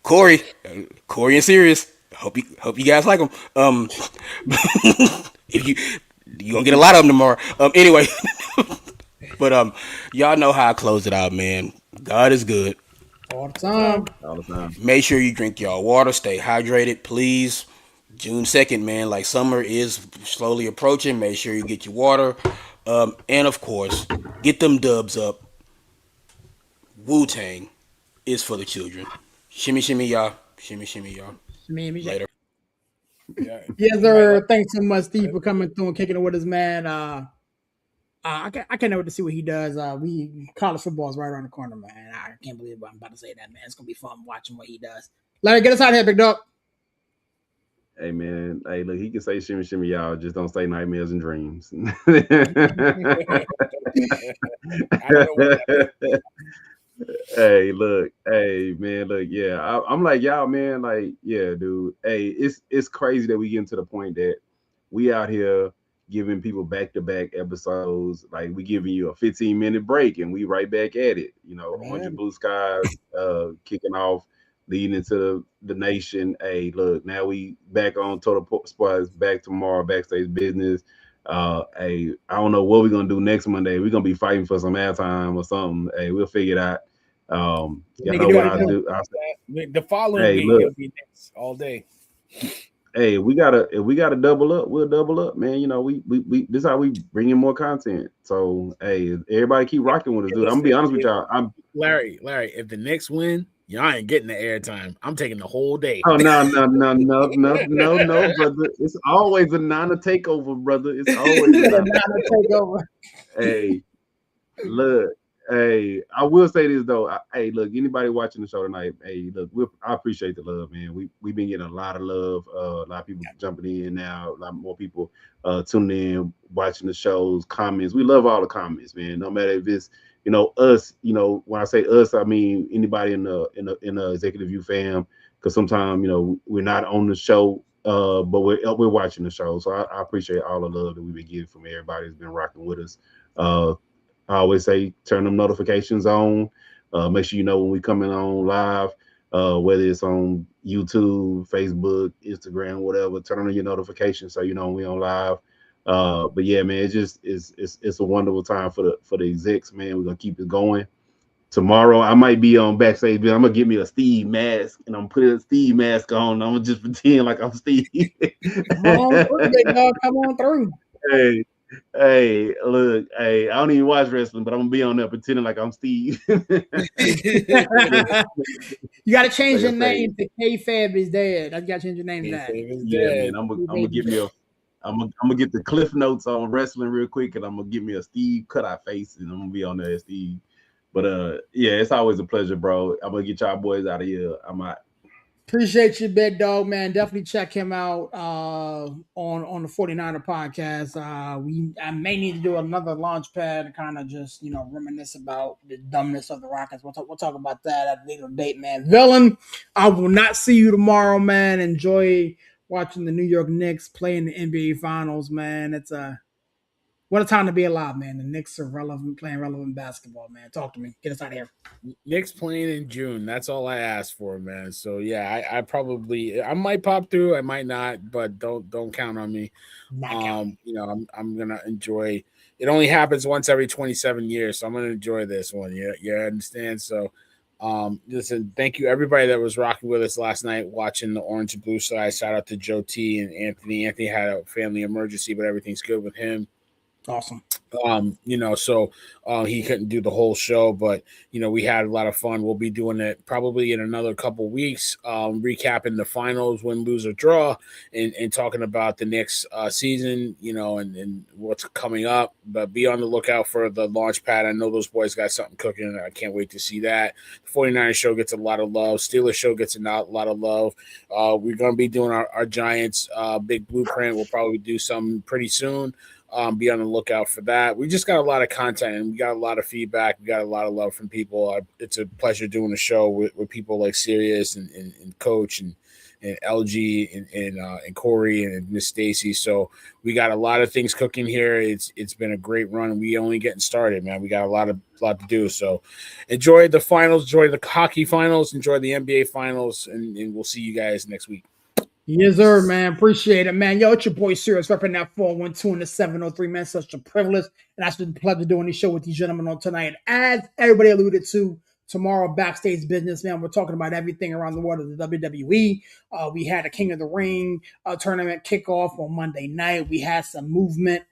Corey and Sirius. Hope you guys like them. If you gonna get a lot of them tomorrow. Anyway, but y'all know how I close it out, man. God is good. All the time. All the time. Make sure you drink y'all water. Stay hydrated, please. June 2nd, man. Like summer is slowly approaching. Make sure you get your water. And of course, get them dubs up. Wu Tang is for the children. Shimmy, shimmy, y'all. Shimmy, shimmy, y'all. Me. Later. Yeah, Yes, you might like. sir. Thanks so much, Steve, for coming through and kicking it with us, man. I can't wait to see what he does. We college football is right around the corner, man. I can't believe I'm about to say that, man. It's gonna be fun watching what he does. Larry, get us out of here, big dog. Hey man, hey look, he can say shimmy shimmy y'all, just don't say nightmares and dreams. I don't know what that is. Hey, look, hey man, look, yeah, I'm like y'all, man, like yeah, dude. Hey, it's crazy that we getting to the point that we out here giving people back to back episodes. Like we giving you a 15-minute break and we right back at it. Orange and Man, Blue Skies, kicking off, leading into the nation. Hey, look, now we back on Sports, back tomorrow, backstage business. I don't know what we're gonna do next Monday. We're gonna be fighting for some airtime or something. Hey, we'll figure it out. You know what I do? The following week it'll be Knicks all day. Hey, if we gotta double up, we'll double up, man. You know, we this is how we bring in more content. So hey, everybody keep rocking with us, dude. I'm gonna be honest with y'all. Larry, if the Knicks win, y'all ain't getting the airtime. I'm taking the whole day. Oh no, brother. It's always a Nana takeover, brother. It's always a Nana takeover. Hey, look. Hey, I will say this though. Hey, look, anybody watching the show tonight, hey, look, I appreciate the love, man. We've been getting a lot of love. A lot of people jumping in now. A lot more people tuning in, watching the shows, comments. We love all the comments, man. No matter if it's us. When I say us, I mean anybody in the Executive View fam. Because sometimes we're not on the show, but we're watching the show. So I appreciate all the love that we've been getting from everybody who's been rocking with us. I always say turn them notifications on. Make sure you know when we coming on live, whether it's on YouTube, Facebook, Instagram, whatever. Turn on your notifications so you know when we on live. But yeah, man, it's a wonderful time for the execs, man. We're gonna keep it going. Tomorrow I might be on backstage, but I'm gonna get me a Steve mask and I'm putting a Steve mask on. I'm gonna just pretend like I'm Steve. Come on through, big dog. Come on through. Hey, look, hey, I don't even watch wrestling, but I'm gonna be on there pretending like I'm Steve. You gotta change your name to K-Fab is dead. You gotta change your name to that. Yeah, man. I'm gonna get the cliff notes on wrestling real quick, and I'm gonna get me a Steve cutout face, and I'm gonna be on there as Steve. But yeah, it's always a pleasure, bro. I'm gonna get y'all boys out of here. I'm out. Appreciate you, big dog, man. Definitely check him out on the 49er podcast. I may need to do another launch pad to kind of just reminisce about the dumbness of the Rockets. We'll talk about that at a later date, man. Villain, I will not see you tomorrow, man. Enjoy watching the New York Knicks play in the NBA Finals, man. What a time to be alive, man. The Knicks are playing relevant basketball, man. Talk to me. Get us out of here. Knicks playing in June. That's all I asked for, man. So yeah, I might pop through, I might not, but don't count on me. I'm gonna enjoy. It only happens once every 27 years, so I'm gonna enjoy this one. Yeah, understand. So listen, thank you everybody that was rocking with us last night watching the Orange and Blue side. Shout out to Joe T and Anthony. Anthony had a family emergency, but everything's good with him. Awesome. He couldn't do the whole show, but we had a lot of fun. We'll be doing it probably in another couple weeks, recapping the finals, win, lose, or draw, and talking about the next season, and what's coming up. But be on the lookout for the launch pad. I know those boys got something cooking. I can't wait to see that. The 49ers show gets a lot of love. Steelers show gets a lot of love. We're going to be doing our Giants big blueprint. We'll probably do something pretty soon. Be on the lookout for that. We just got a lot of content and we got a lot of feedback. We got a lot of love from people. It's a pleasure doing a show with people like Sirius and Coach and LG and Corey and Miss Stacy. So we got a lot of things cooking here. It's been a great run. We only getting started, man. We got a lot to do. So enjoy the finals, enjoy the hockey finals, enjoy the NBA finals, and we'll see you guys next week. Yes, sir, man. Appreciate it, man. Yo, it's your boy Sirius repping that 412 and the 703, man. Such a privilege. And that's been a pleasure doing this show with these gentlemen on tonight. As everybody alluded to, tomorrow, backstage business, man. We're talking about everything around the world of the WWE. We had a King of the Ring tournament kickoff on Monday night. We had some movement.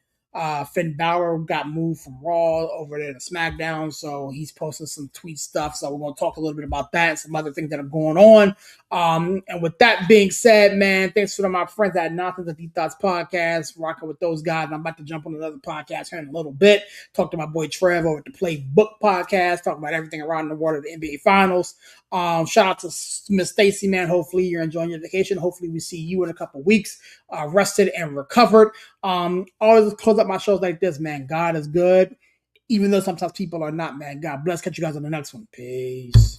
Finn Balor got moved from Raw over there to SmackDown, so he's posting some tweet stuff. So we're going to talk a little bit about that and some other things that are going on. And with that being said, man, thanks for my friends at Nonsense and Deep Thoughts Podcast, rocking with those guys. I'm about to jump on another podcast here in a little bit. Talk to my boy Trev over at the Playbook Podcast, talk about everything around the world of the NBA Finals. Shout out to Miss Stacy, man. Hopefully you're enjoying your vacation. Hopefully we see you in a couple weeks, rested and recovered. Always close up my shows like this, man. God is good, even though sometimes people are not, man. God bless. Catch you guys on the next one. Peace.